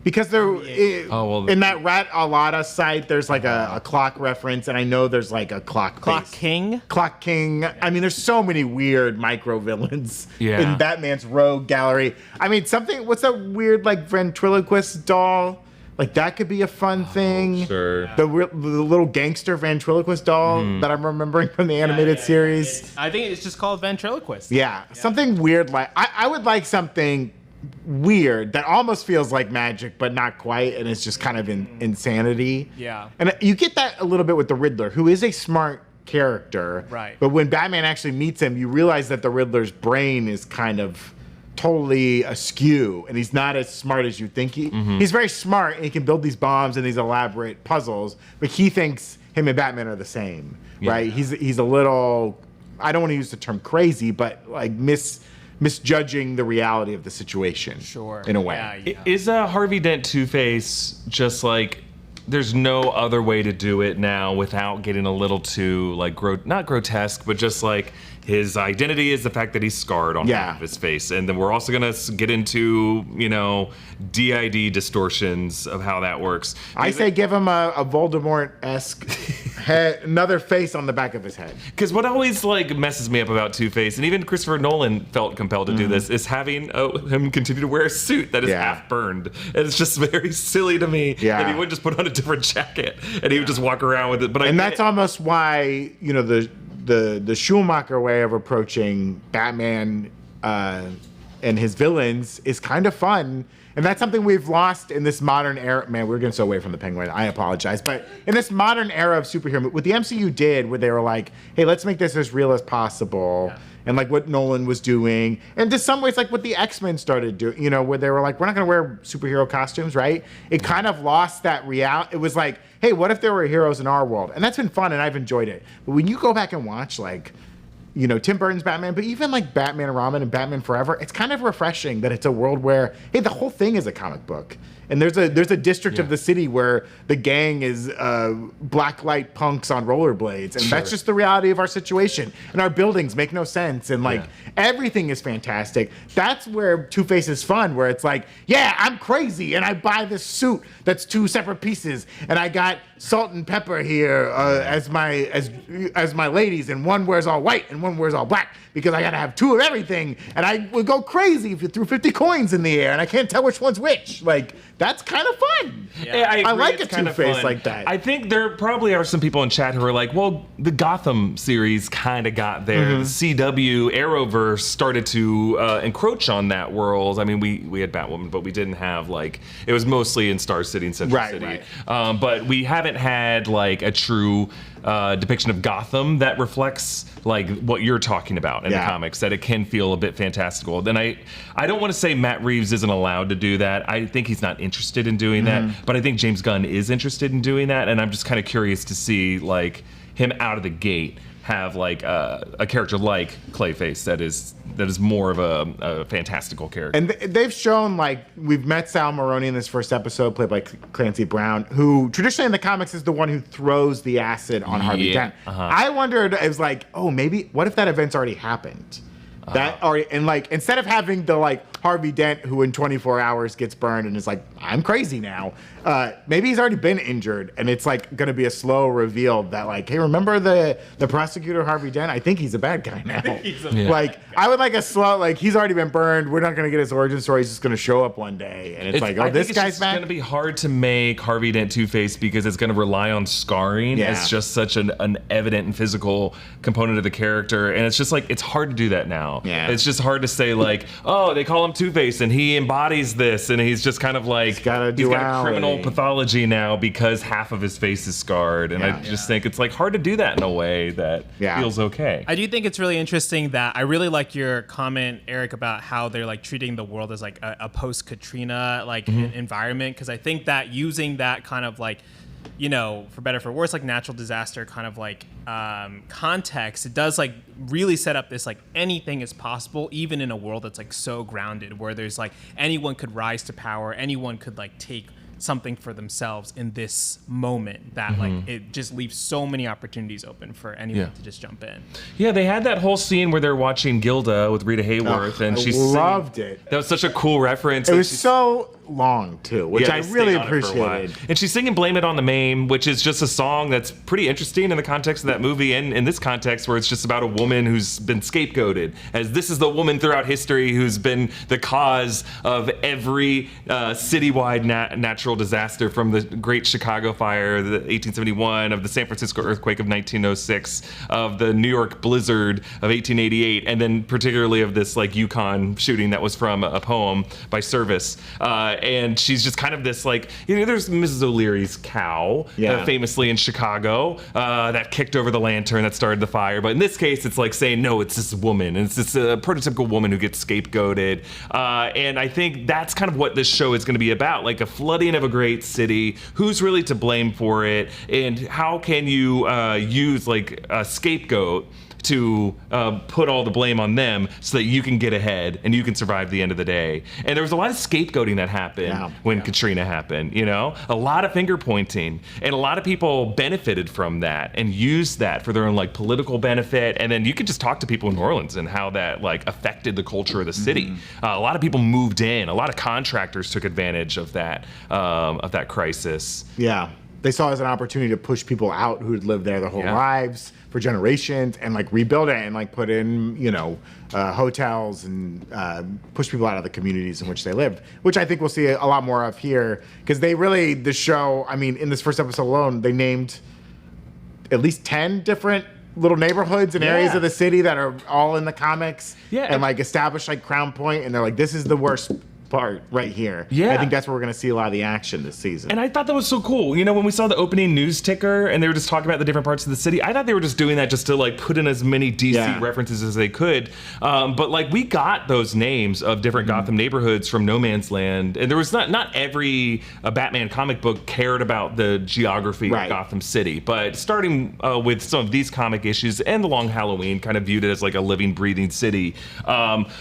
Speaker 1: Because in that Rat Alada site, there's like a clock reference, and I know there's like a clock
Speaker 3: King.
Speaker 1: Clock King. I mean, there's so many weird micro villains
Speaker 2: Yeah.
Speaker 1: in Batman's Rogue Gallery. I mean, what's that weird like ventriloquist doll? Like that could be a fun thing.
Speaker 2: Sure.
Speaker 1: The little gangster ventriloquist doll that I'm remembering from the animated series.
Speaker 3: I think it's just called ventriloquist.
Speaker 1: Yeah, something weird like I would like something weird that almost feels like magic but not quite, and it's just kind of insanity.
Speaker 3: Yeah.
Speaker 1: And you get that a little bit with the Riddler, who is a smart character.
Speaker 3: Right.
Speaker 1: But when Batman actually meets him, you realize that the Riddler's brain is kind of totally askew, and he's not as smart as you think he's very smart, and he can build these bombs and these elaborate puzzles, but he thinks him and Batman are the same. Right. He's a little, I don't want to use the term crazy, but like misjudging the reality of the situation.
Speaker 3: Sure.
Speaker 1: In a way.
Speaker 3: Yeah.
Speaker 2: Is Harvey Dent Two-Face just like, there's no other way to do it now without getting a little too like not grotesque, but just like his identity is the fact that he's scarred on half of his face, and then we're also gonna get into DID distortions of how that works.
Speaker 1: I say give him a Voldemort-esque head, another face on the back of his head.
Speaker 2: Because what always like messes me up about Two-Face, and even Christopher Nolan felt compelled to do this, is having him continue to wear a suit that is half burned. And it's just very silly to me that he would just put on a different jacket and he would just walk around with it. But
Speaker 1: that's almost why the Schumacher way of approaching Batman and his villains is kind of fun. And that's something we've lost in this modern era. Man, we're getting so away from the Penguin. I apologize. But in this modern era of superhero, what the MCU did, where they were like, hey, let's make this as real as possible. Yeah. And like what Nolan was doing. And to some ways, like what the X-Men started doing, where they were like, we're not going to wear superhero costumes, right? It kind of lost that reality. It was like, hey, what if there were heroes in our world? And that's been fun, and I've enjoyed it. But when you go back and watch, like, Tim Burton's Batman, but even like Batman and Robin and Batman Forever, it's kind of refreshing that it's a world where, hey, the whole thing is a comic book. And there's a district of the city where the gang is blacklight punks on rollerblades. And that's just the reality of our situation. And our buildings make no sense. And like everything is fantastic. That's where Two-Face is fun, where it's like, yeah, I'm crazy. And I buy this suit that's two separate pieces. And I got salt and pepper here as my ladies. And one wears all white and one wears all black. Because I gotta have two of everything, and I would go crazy if you threw 50 coins in the air, and I can't tell which one's which. Like, that's kind of fun.
Speaker 2: Yeah,
Speaker 1: I like a Two-Face like that.
Speaker 2: I think there probably are some people in chat who are like, well, the Gotham series kind of got there. The CW Arrowverse started to encroach on that world. I mean, we had Batwoman, but we didn't have it was mostly in Star City and Central City. Right. But we haven't had like a true depiction of Gotham that reflects like what you're talking about in the comics, that it can feel a bit fantastical. Then I don't want to say Matt Reeves isn't allowed to do that. I think he's not interested in doing that, but I think James Gunn is interested in doing that, and I'm just kind of curious to see like him out of the gate have like a character like Clayface that is more of a fantastical character.
Speaker 1: And they've shown, like, we've met Sal Maroni in this first episode, played by Clancy Brown, who traditionally in the comics is the one who throws the acid on Harvey Dent. I wondered, it was like, oh, maybe, what if that event's already happened? And like, instead of having the like Harvey Dent who in 24 hours gets burned and is like, I'm crazy now, maybe he's already been injured, and it's like gonna be a slow reveal that like, hey, remember the prosecutor Harvey Dent? I think he's a bad guy now. Like, I would like a slow, like, he's already been burned, we're not gonna get his origin story, he's just gonna show up one day, and it's like, oh, this guy's back.
Speaker 2: It's gonna be hard to make Harvey Dent Two-Face because it's gonna rely on scarring as just such an evident and physical component of the character, and it's just like, it's hard to do that now.
Speaker 1: Yeah.
Speaker 2: It's just hard to say like, oh, they call him Two-Face and he embodies this, and he's just kind of like like
Speaker 1: got
Speaker 2: a criminal pathology now because half of his face is scarred, and I just think it's like hard to do that in a way that feels okay.
Speaker 3: I do think it's really interesting that I really like your comment, Erik, about how they're like treating the world as like a post-Katrina like environment, because I think that using that kind of like, you know, for better or for worse, like natural disaster kind of like context, it does like really set up this like anything is possible, even in a world that's like so grounded, where there's like anyone could rise to power, anyone could like take something for themselves in this moment, that like it just leaves so many opportunities open for anyone to just jump in.
Speaker 2: Yeah, they had that whole scene where they're watching Gilda with Rita Hayworth, and she
Speaker 1: loved it.
Speaker 2: That was such a cool reference.
Speaker 1: It was so long too, which I really appreciated.
Speaker 2: And she's singing "Blame It on the Mame," which is just a song that's pretty interesting in the context of that movie, and in this context where it's just about a woman who's been scapegoated, as this is the woman throughout history who's been the cause of every citywide natural disaster, from the Great Chicago Fire, the 1871, of the San Francisco earthquake of 1906, of the New York blizzard of 1888, and then particularly of this like Yukon shooting that was from a poem by Service. And she's just kind of this like, you know, there's Mrs. O'Leary's cow, famously in Chicago, that kicked over the lantern that started the fire. But in this case, it's like saying, no, it's this woman. And it's this prototypical woman who gets scapegoated. And I think that's kind of what this show is going to be about, like a flooding of a great city. Who's really to blame for it? And how can you use like a scapegoat to put all the blame on them so that you can get ahead and you can survive the end of the day. And there was a lot of scapegoating that happened when Katrina happened, you know? A lot of finger pointing, and a lot of people benefited from that and used that for their own like political benefit. And then you could just talk to people in New Orleans and how that like affected the culture of the city. A lot of people moved in. A lot of contractors took advantage of that crisis.
Speaker 1: Yeah. They saw it as an opportunity to push people out who had lived there their whole lives for generations, and like rebuild it and like put in, you know, hotels and push people out of the communities in which they lived, which I think we'll see a lot more of here, because they really, the show, I mean, in this first episode alone, they named at least 10 different little neighborhoods and areas of the city that are all in the comics, and like established like Crown Point, and they're like, this is the worst part right here. I think that's where we're going to see a lot of the action this season.
Speaker 2: And I thought that was so cool. You know, when we saw the opening news ticker and they were just talking about the different parts of the city, I thought they were just doing that just to like put in as many DC references as they could. But like we got those names of different Gotham neighborhoods from No Man's Land, and there was not every Batman comic book cared about the geography of Gotham City, but starting with some of these comic issues and the Long Halloween, kind of viewed it as like a living, breathing city,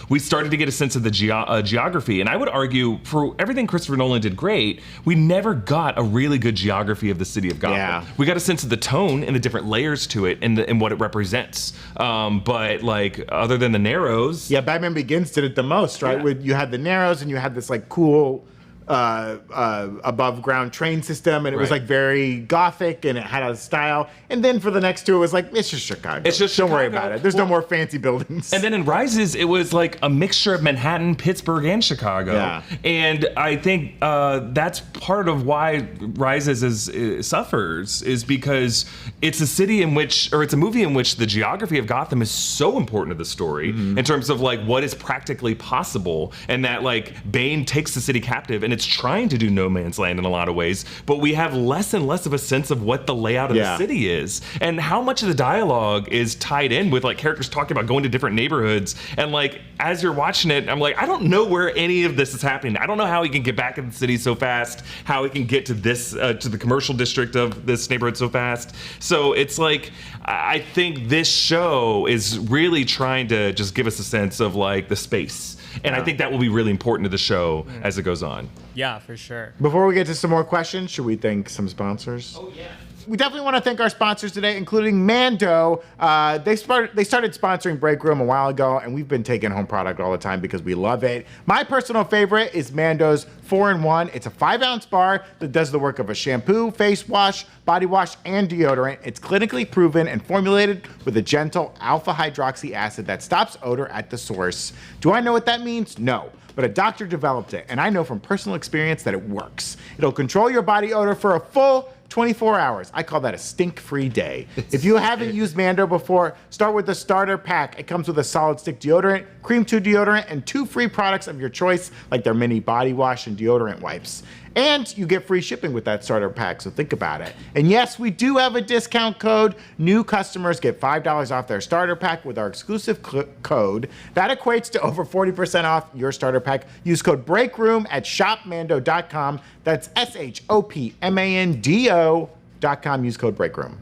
Speaker 2: we started to get a sense of the geography. And I would argue, for everything Christopher Nolan did great, we never got a really good geography of the city of Gotham. We got a sense of the tone and the different layers to it and what it represents. But like, other than the Narrows,
Speaker 1: Batman Begins did it the most, right? With you had the Narrows and you had this like cool above ground train system, and it was like very gothic and it had a style. And then for the next two, it was like, it's just Chicago.
Speaker 2: It's just
Speaker 1: Don't worry about it. There's no more fancy buildings.
Speaker 2: And then in Rises, it was like a mixture of Manhattan, Pittsburgh, and Chicago. And I think that's part of why Rises suffers, is because it's a city in which, or it's a movie in which the geography of Gotham is so important to the story in terms of like what is practically possible, and that like Bane takes the city captive and it's trying to do No Man's Land in a lot of ways, but we have less and less of a sense of what the layout of the city is, and how much of the dialogue is tied in with like characters talking about going to different neighborhoods. And like, as you're watching it, I'm like, I don't know where any of this is happening. I don't know how he can get back in the city so fast, how he can get to this, to the commercial district of this neighborhood so fast. So it's like, I think this show is really trying to just give us a sense of like the space. And I think that will be really important to the show as it goes on.
Speaker 3: Yeah, for sure.
Speaker 1: Before we get to some more questions, should we thank some sponsors?
Speaker 3: Oh, yeah.
Speaker 1: We definitely want to thank our sponsors today, including Mando. They started sponsoring Breakroom a while ago, and we've been taking home product all the time because we love it. My personal favorite is Mando's 4-in-1. It's a 5-ounce bar that does the work of a shampoo, face wash, body wash, and deodorant. It's clinically proven and formulated with a gentle alpha hydroxy acid that stops odor at the source. Do I know what that means? No. But a doctor developed it, and I know from personal experience that it works. It'll control your body odor for a full 24 hours. I call that a stink-free day. If you haven't used Mando before, start with the starter pack. It comes with a solid stick deodorant, Cream 2 deodorant, and 2 free products of your choice, like their mini body wash and deodorant wipes. And you get free shipping with that starter pack, so think about it. And yes, we do have a discount code. New customers get $5 off their starter pack with our exclusive code. That equates to over 40% off your starter pack. Use code BREAKROOM at shopmando.com. That's SHOPMANDO.com. Use code BREAKROOM.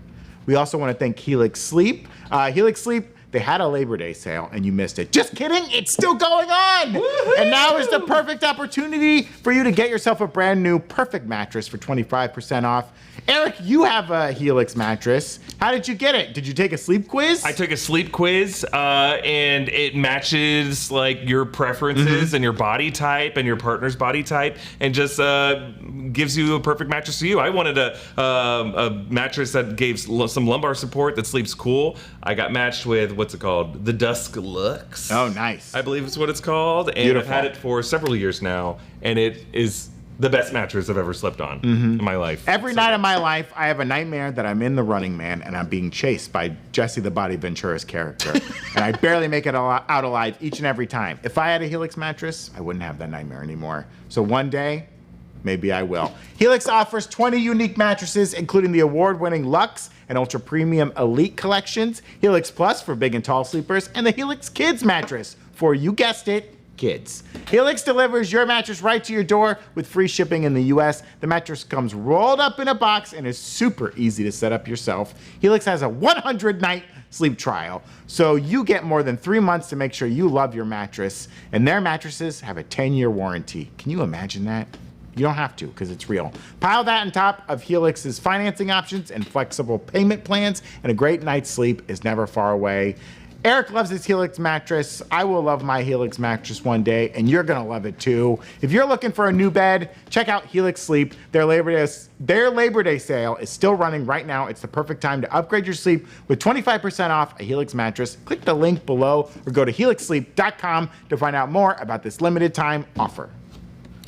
Speaker 1: We also want to thank Helix Sleep. Helix Sleep, they had a Labor Day sale and you missed it. Just kidding, it's still going on. Woo-hoo! And now is the perfect opportunity for you to get yourself a brand new perfect mattress for 25% off. Erik, you have a Helix mattress. How did you get it? Did you take a sleep quiz?
Speaker 2: I took a sleep quiz, and it matches like your preferences and your body type and your partner's body type, and just gives you a perfect mattress for you. I wanted a mattress that gave some lumbar support, that sleeps cool. I got matched with, what's it called? The Dusk Lux.
Speaker 1: Oh, nice.
Speaker 2: I believe it's what it's called. And
Speaker 1: Beautiful.
Speaker 2: I've had it for several years now, and it is the best mattress I've ever slept on in my life.
Speaker 1: Every night of my life, I have a nightmare that I'm in The Running Man and I'm being chased by Jesse the Body Ventura's character. And I barely make it out alive each and every time. If I had a Helix mattress, I wouldn't have that nightmare anymore. So one day, maybe I will. Helix offers 20 unique mattresses, including the award-winning Luxe and Ultra Premium Elite collections, Helix Plus for big and tall sleepers, and the Helix Kids mattress for, you guessed it, kids. Helix delivers your mattress right to your door with free shipping in the US. The mattress comes rolled up in a box and is super easy to set up yourself. Helix has a 100-night sleep trial, so you get more than 3 months to make sure you love your mattress, and their mattresses have a 10-year warranty. Can you imagine that? You don't have to, because it's real. Pile that on top of Helix's financing options and flexible payment plans, and a great night's sleep is never far away. Erik loves his Helix mattress. I will love my Helix mattress one day, and you're gonna love it too. If you're looking for a new bed, check out Helix Sleep. Their Labor Day sale is still running right now. It's the perfect time to upgrade your sleep with 25% off a Helix mattress. Click the link below or go to helixsleep.com to find out more about this limited time offer.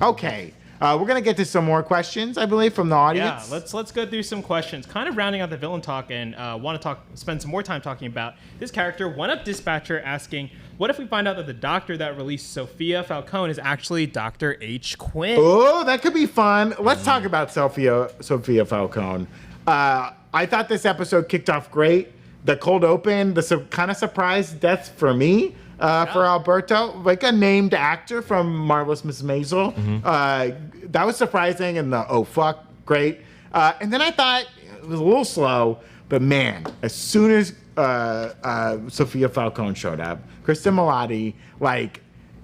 Speaker 1: Okay. We're gonna get to some more questions, I believe, from the audience.
Speaker 3: Yeah, let's go through some questions. Kind of rounding out the villain talk, and want to spend some more time talking about this character. One Up Dispatcher asking, what if we find out that the doctor that released Sophia Falcone is actually Dr. H. Quinn?
Speaker 1: Oh, that could be fun. Let's talk about Sophia Falcone. I thought this episode kicked off great. The cold open, the kind of surprise death for me. For Alberto, like a named actor from Marvelous Miss Maisel. That was surprising, and the oh fuck, great. And then I thought it was a little slow, but man, as soon as Sophia Falcone showed up, Kristen Milotti, like,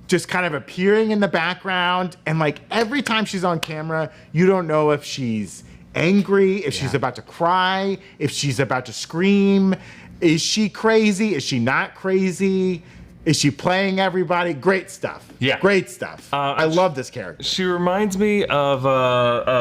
Speaker 1: just kind of appearing in the background, and like every time she's on camera, you don't know if she's angry, if she's about to cry, if she's about to scream. Is she crazy? Is she not crazy? Is she playing everybody? Great stuff.
Speaker 2: Yeah.
Speaker 1: Great stuff. I love this character.
Speaker 2: She reminds me of,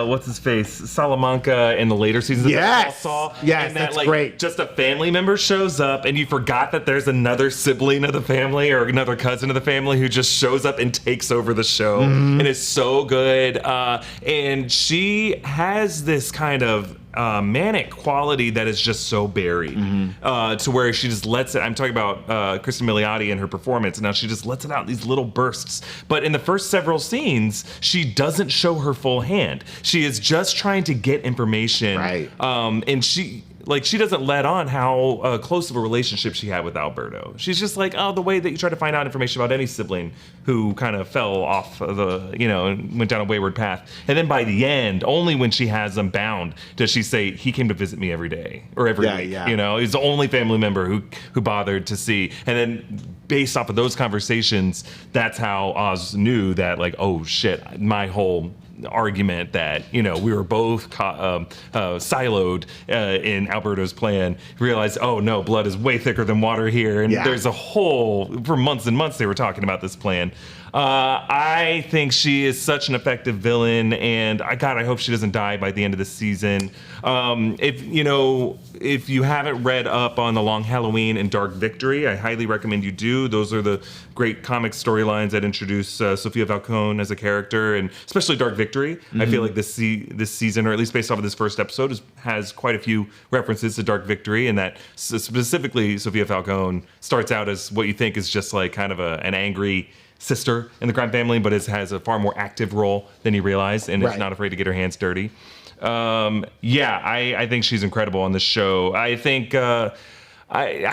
Speaker 2: what's his face? Salamanca in the later seasons of Better Call Saul.
Speaker 1: Yes,
Speaker 2: and
Speaker 1: that's
Speaker 2: like,
Speaker 1: great.
Speaker 2: Just a family member shows up and you forgot that there's another sibling of the family or another cousin of the family who just shows up and takes over the show. And it's so good. And she has this kind of manic quality that is just so Barry, to where she just lets it. I'm talking about Kristen Milioti and her performance, and now she just lets it out in these little bursts. But in the first several scenes, she doesn't show her full hand. She is just trying to get information,
Speaker 1: right?
Speaker 2: And she doesn't let on how close of a relationship she had with Alberto. She's just like, oh, the way that you try to find out information about any sibling who kind of fell off of and went down a wayward path. And then by the end, only when she has them bound does she say, he came to visit me every day or every week. Yeah. He's the only family member who bothered to see. And then based off of those conversations, that's how Oz knew that, like, oh shit, my whole argument that we were both siloed in Alberto's plan, realized, oh no, blood is way thicker than water here, and there's a whole, for months and months they were talking about this plan. I think she is such an effective villain, and I hope she doesn't die by the end of the season. If you haven't read up on The Long Halloween and Dark Victory, I highly recommend you do. Those are the great comic storylines that introduce Sophia Falcone as a character, and especially Dark Victory. I feel like this season, or at least based off of this first episode, has quite a few references to Dark Victory, and that specifically Sophia Falcone starts out as what you think is just like kind of an angry sister in the crime family, but has a far more active role than you realize, and is not afraid to get her hands dirty. I think she's incredible on this show. I think I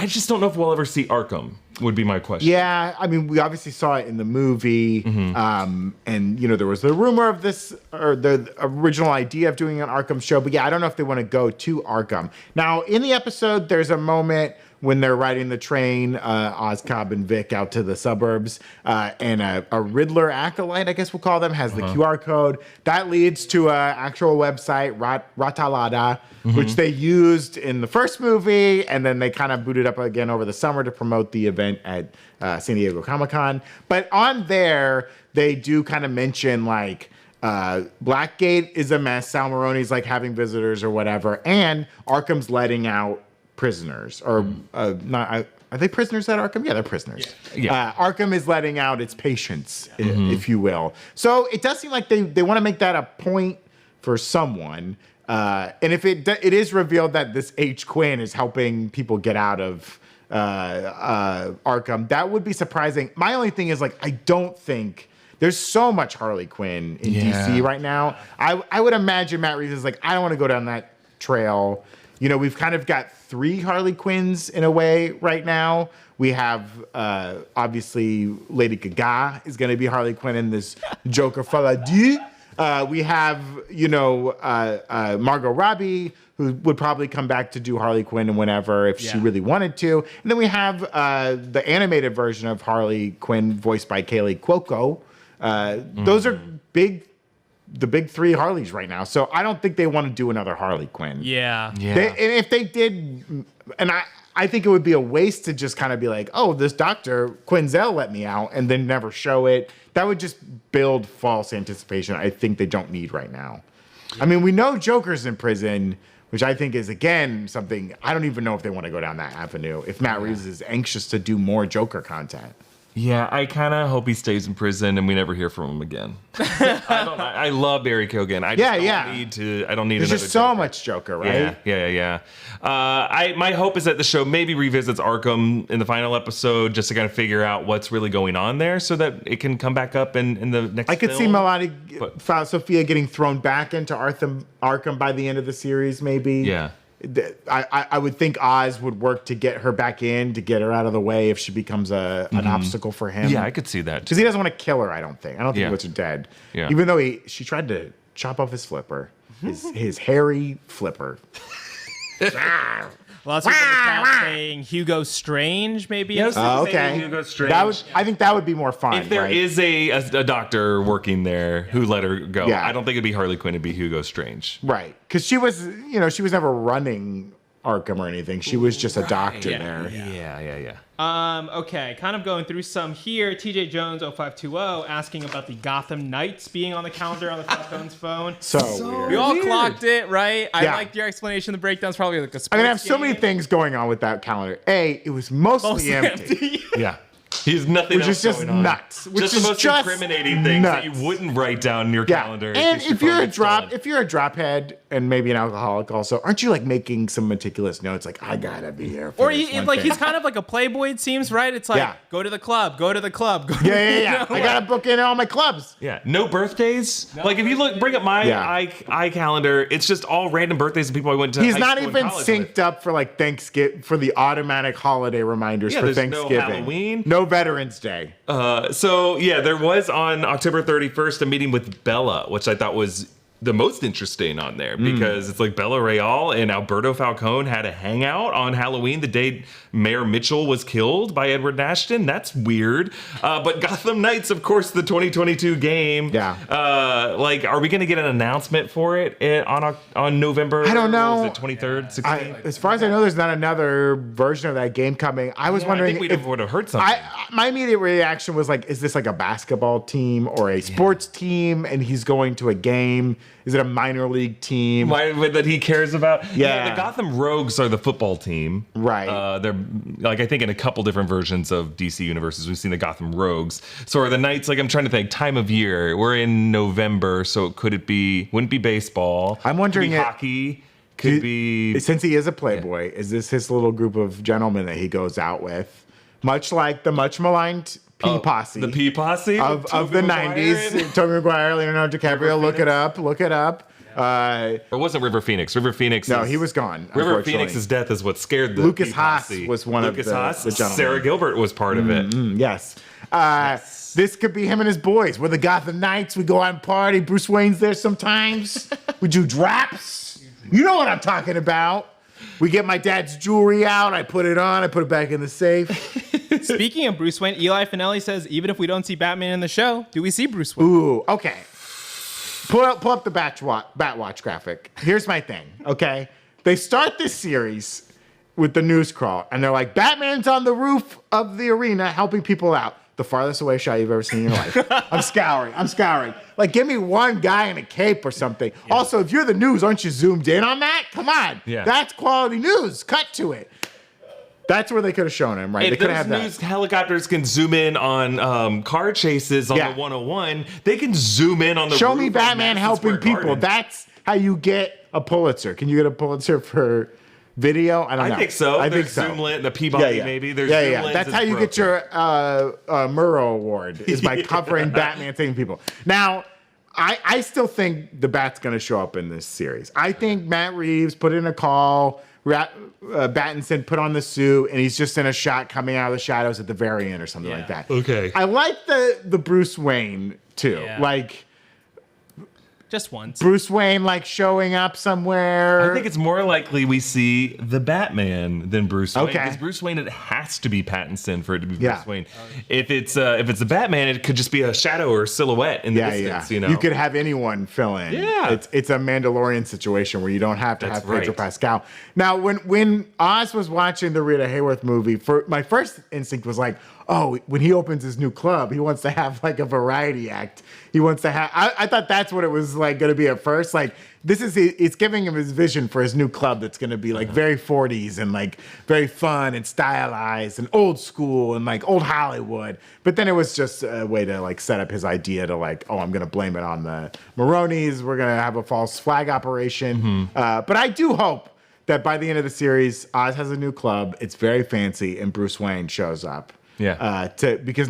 Speaker 2: just don't know if we'll ever see Arkham, would be my question.
Speaker 1: Yeah, I mean, we obviously saw it in the movie, and there was the rumor of this, or the original idea of doing an Arkham show, but yeah, I don't know if they want to go to Arkham. Now, in the episode, there's a moment when they're riding the train, Oz, Cobb, and Vic out to the suburbs, and a Riddler acolyte, I guess we'll call them, has the QR code. That leads to an actual website, Ratalada, which they used in the first movie, and then they kind of booted up again over the summer to promote the event at San Diego Comic-Con. But on there, they do kind of mention, like, Blackgate is a mess, Sal Maroni's, like, having visitors or whatever, and Arkham's letting out prisoners, or not. Are they prisoners at Arkham? Yeah, they're prisoners. Yeah. Arkham is letting out its patients, if you will. So it does seem like they want to make that a point for someone. And if it is revealed that this H. Quinn is helping people get out of Arkham, that would be surprising. My only thing is, like, I don't think there's so much Harley Quinn in DC right now. I would imagine Matt Reeves is like, I don't want to go down that trail. We've kind of got 3 Harley Quinns in a way right now. We have, obviously, Lady Gaga is going to be Harley Quinn in this Joker Fala Dieu. We have, Margot Robbie, who would probably come back to do Harley Quinn and whenever if she really wanted to. And then we have the animated version of Harley Quinn voiced by Kaylee Cuoco. Those are the big 3 Harleys right now. So I don't think they want to do another Harley Quinn.
Speaker 3: Yeah.
Speaker 1: And if they did, and I think it would be a waste to just kind of be like, oh, this Dr. Quinzel let me out, and then never show it. That would just build false anticipation I think they don't need right now. I mean, we know Joker's in prison, which I think is, again, something, I don't even know if they want to go down that avenue, if Matt Reeves is anxious to do more Joker content.
Speaker 2: Yeah, I kind of hope he stays in prison and we never hear from him again. I love Barry Keoghan. I don't need to. I don't need.
Speaker 1: There's just so much Joker, right?
Speaker 2: Yeah. My hope is that the show maybe revisits Arkham in the final episode just to kind of figure out what's really going on there, so that it can come back up in the next.
Speaker 1: I could see Sophia getting thrown back into Arkham by the end of the series, maybe.
Speaker 2: Yeah.
Speaker 1: I would think Oz would work to get her back in, to get her out of the way if she becomes an obstacle for him.
Speaker 2: Yeah, I could see that.
Speaker 1: Because he doesn't want to kill her, I don't think. I don't think he wants her dead. Yeah. Even though she tried to chop off his flipper, his hairy flipper.
Speaker 3: Lots of people in the chat saying Hugo Strange, maybe.
Speaker 2: Yes, okay. Hugo Strange.
Speaker 1: I think that would be more fun.
Speaker 2: If there is a doctor working there who let her go, I don't think it'd be Harley Quinn. It'd be Hugo Strange.
Speaker 1: Right, because she was never running Arkham or anything. She was just a doctor there.
Speaker 2: Yeah.
Speaker 3: Okay, kind of going through some here. TJ Jones 0520 asking about the Gotham Knights being on the calendar on the Falcone's phone.
Speaker 1: So weird.
Speaker 3: We all clocked it, right? I liked your explanation. The breakdown's probably like a sports
Speaker 1: I have so many things going on with that calendar. It was mostly empty.
Speaker 2: Yeah. He's nothing
Speaker 1: which
Speaker 2: else
Speaker 1: is just
Speaker 2: going on.
Speaker 1: Nuts. Which
Speaker 2: just
Speaker 1: is
Speaker 2: the most
Speaker 1: just
Speaker 2: incriminating things
Speaker 1: nuts.
Speaker 2: that you wouldn't write down in your calendar.
Speaker 1: And if you're a drophead and maybe an alcoholic also, aren't you like making some meticulous notes like I gotta be here for this one thing.
Speaker 3: He's kind of like a playboy, it seems, right? It's like go to the club.
Speaker 1: Yeah. I gotta book in all my clubs.
Speaker 2: Yeah. No birthdays. Like if you bring up my iCalendar, it's just all random birthdays of people I went to.
Speaker 1: He's not even synced up for like Thanksgiving, for the automatic holiday reminders for Thanksgiving.
Speaker 2: No Halloween.
Speaker 1: No Veterans Day.
Speaker 2: There was on October 31st a meeting with Bella, which I thought was the most interesting on there because it's like Bella Real and Alberto Falcone had a hangout on Halloween the day Mayor Mitchell was killed by Edward Ashton. That's weird. But Gotham Knights, of course, the 2022 game.
Speaker 1: Yeah.
Speaker 2: Like, are we going to get an announcement for it on November?
Speaker 1: I don't know.
Speaker 2: Was it 23rd, 16th?
Speaker 1: As far as I know, there's not another version of that game coming. I was wondering
Speaker 2: I think
Speaker 1: if
Speaker 2: we would have heard something.
Speaker 1: my immediate reaction was like, is this like a basketball team or a sports team? And he's going to a game. Is it a minor league team?
Speaker 2: That he cares about?
Speaker 1: Yeah.
Speaker 2: The Gotham Rogues are the football team.
Speaker 1: Right.
Speaker 2: They're like, I think in a couple different versions of DC universes, we've seen the Gotham Rogues. So are the Knights, like, I'm trying to think, time of year. We're in November, so wouldn't be baseball.
Speaker 1: I'm wondering
Speaker 2: Could be hockey. Could be.
Speaker 1: Since he is a playboy, is this his little group of gentlemen that he goes out with? Much like the much maligned P Posse.
Speaker 2: The P Posse
Speaker 1: of the 90s. Tobey Maguire, Leonardo DiCaprio. Look it up.
Speaker 2: Or wasn't River Phoenix? River Phoenix.
Speaker 1: No, he was gone.
Speaker 2: River Phoenix's death is what scared the
Speaker 1: Lucas
Speaker 2: P
Speaker 1: Haas
Speaker 2: Posse.
Speaker 1: was one of the gentlemen.
Speaker 2: Sarah Gilbert was part of it.
Speaker 1: Yes. This could be him and his boys. We're the Gotham Knights. We go out and party. Bruce Wayne's there sometimes. We do drops. You know what I'm talking about. We get my dad's jewelry out. I put it on. I put it back in the safe.
Speaker 3: Speaking of Bruce Wayne, Eli Finelli says, even if we don't see Batman in the show, do we see Bruce Wayne?
Speaker 1: Ooh, okay. Pull up the Batwatch graphic. Here's my thing, okay? They start this series with the news crawl, and they're like, Batman's on the roof of the arena helping people out. The farthest away shot you've ever seen in your life. I'm scouring. Like, give me one guy in a cape or something. Yeah. Also, if you're the news, aren't you zoomed in on that? Come on.
Speaker 2: Yeah.
Speaker 1: That's quality news. Cut to it. That's where they could have shown him, right?
Speaker 2: If
Speaker 1: they could have
Speaker 2: those news
Speaker 1: that.
Speaker 2: helicopters can zoom in on car chases on the 101, they can zoom in on the
Speaker 1: Show
Speaker 2: roof
Speaker 1: me
Speaker 2: of
Speaker 1: Batman
Speaker 2: Madison
Speaker 1: helping
Speaker 2: Square
Speaker 1: people.
Speaker 2: Garden.
Speaker 1: That's how you get a Pulitzer. Can you get a Pulitzer for video? I don't know.
Speaker 2: I think so.
Speaker 1: I
Speaker 2: There's
Speaker 1: think so.
Speaker 2: Zoom lens, the Peabody maybe. There's Zoom
Speaker 1: yeah. That's
Speaker 2: lenses
Speaker 1: how you get
Speaker 2: broken.
Speaker 1: your Murrow Award, is by covering Batman saving people. Now, I still think the Bat's going to show up in this series. I think Matt Reeves put in a call, Battinson put on the suit, and he's just in a shot coming out of the shadows at the very end or something like that.
Speaker 2: Okay.
Speaker 1: I like the Bruce Wayne, too.
Speaker 3: Yeah.
Speaker 1: Like,
Speaker 3: Just once.
Speaker 1: Bruce Wayne, like, showing up somewhere.
Speaker 2: I think it's more likely we see the Batman than Bruce Wayne.
Speaker 1: Okay.
Speaker 2: Because Bruce Wayne, it has to be Pattinson for it to be
Speaker 1: Yeah.
Speaker 2: Bruce Wayne. If it's the Batman, it could just be a shadow or silhouette in the distance. You know,
Speaker 1: You could have anyone fill in.
Speaker 2: Yeah.
Speaker 1: It's a Mandalorian situation where you don't have to
Speaker 2: That's
Speaker 1: have Pedro
Speaker 2: right.
Speaker 1: Pascal. Now, when Oz was watching the Rita Hayworth movie, my first instinct was like, oh, when he opens his new club, he wants to have like a variety act. He wants to have. I thought that's what it was like going to be at first. Like, it's giving him his vision for his new club that's going to be like very 40s and like very fun and stylized and old school and like old Hollywood. But then it was just a way to like set up his idea to like, oh, I'm going to blame it on the Maronis. We're going to have a false flag operation. But I do hope that by the end of the series, Oz has a new club. It's very fancy, and Bruce Wayne shows up.
Speaker 2: Yeah.
Speaker 1: Because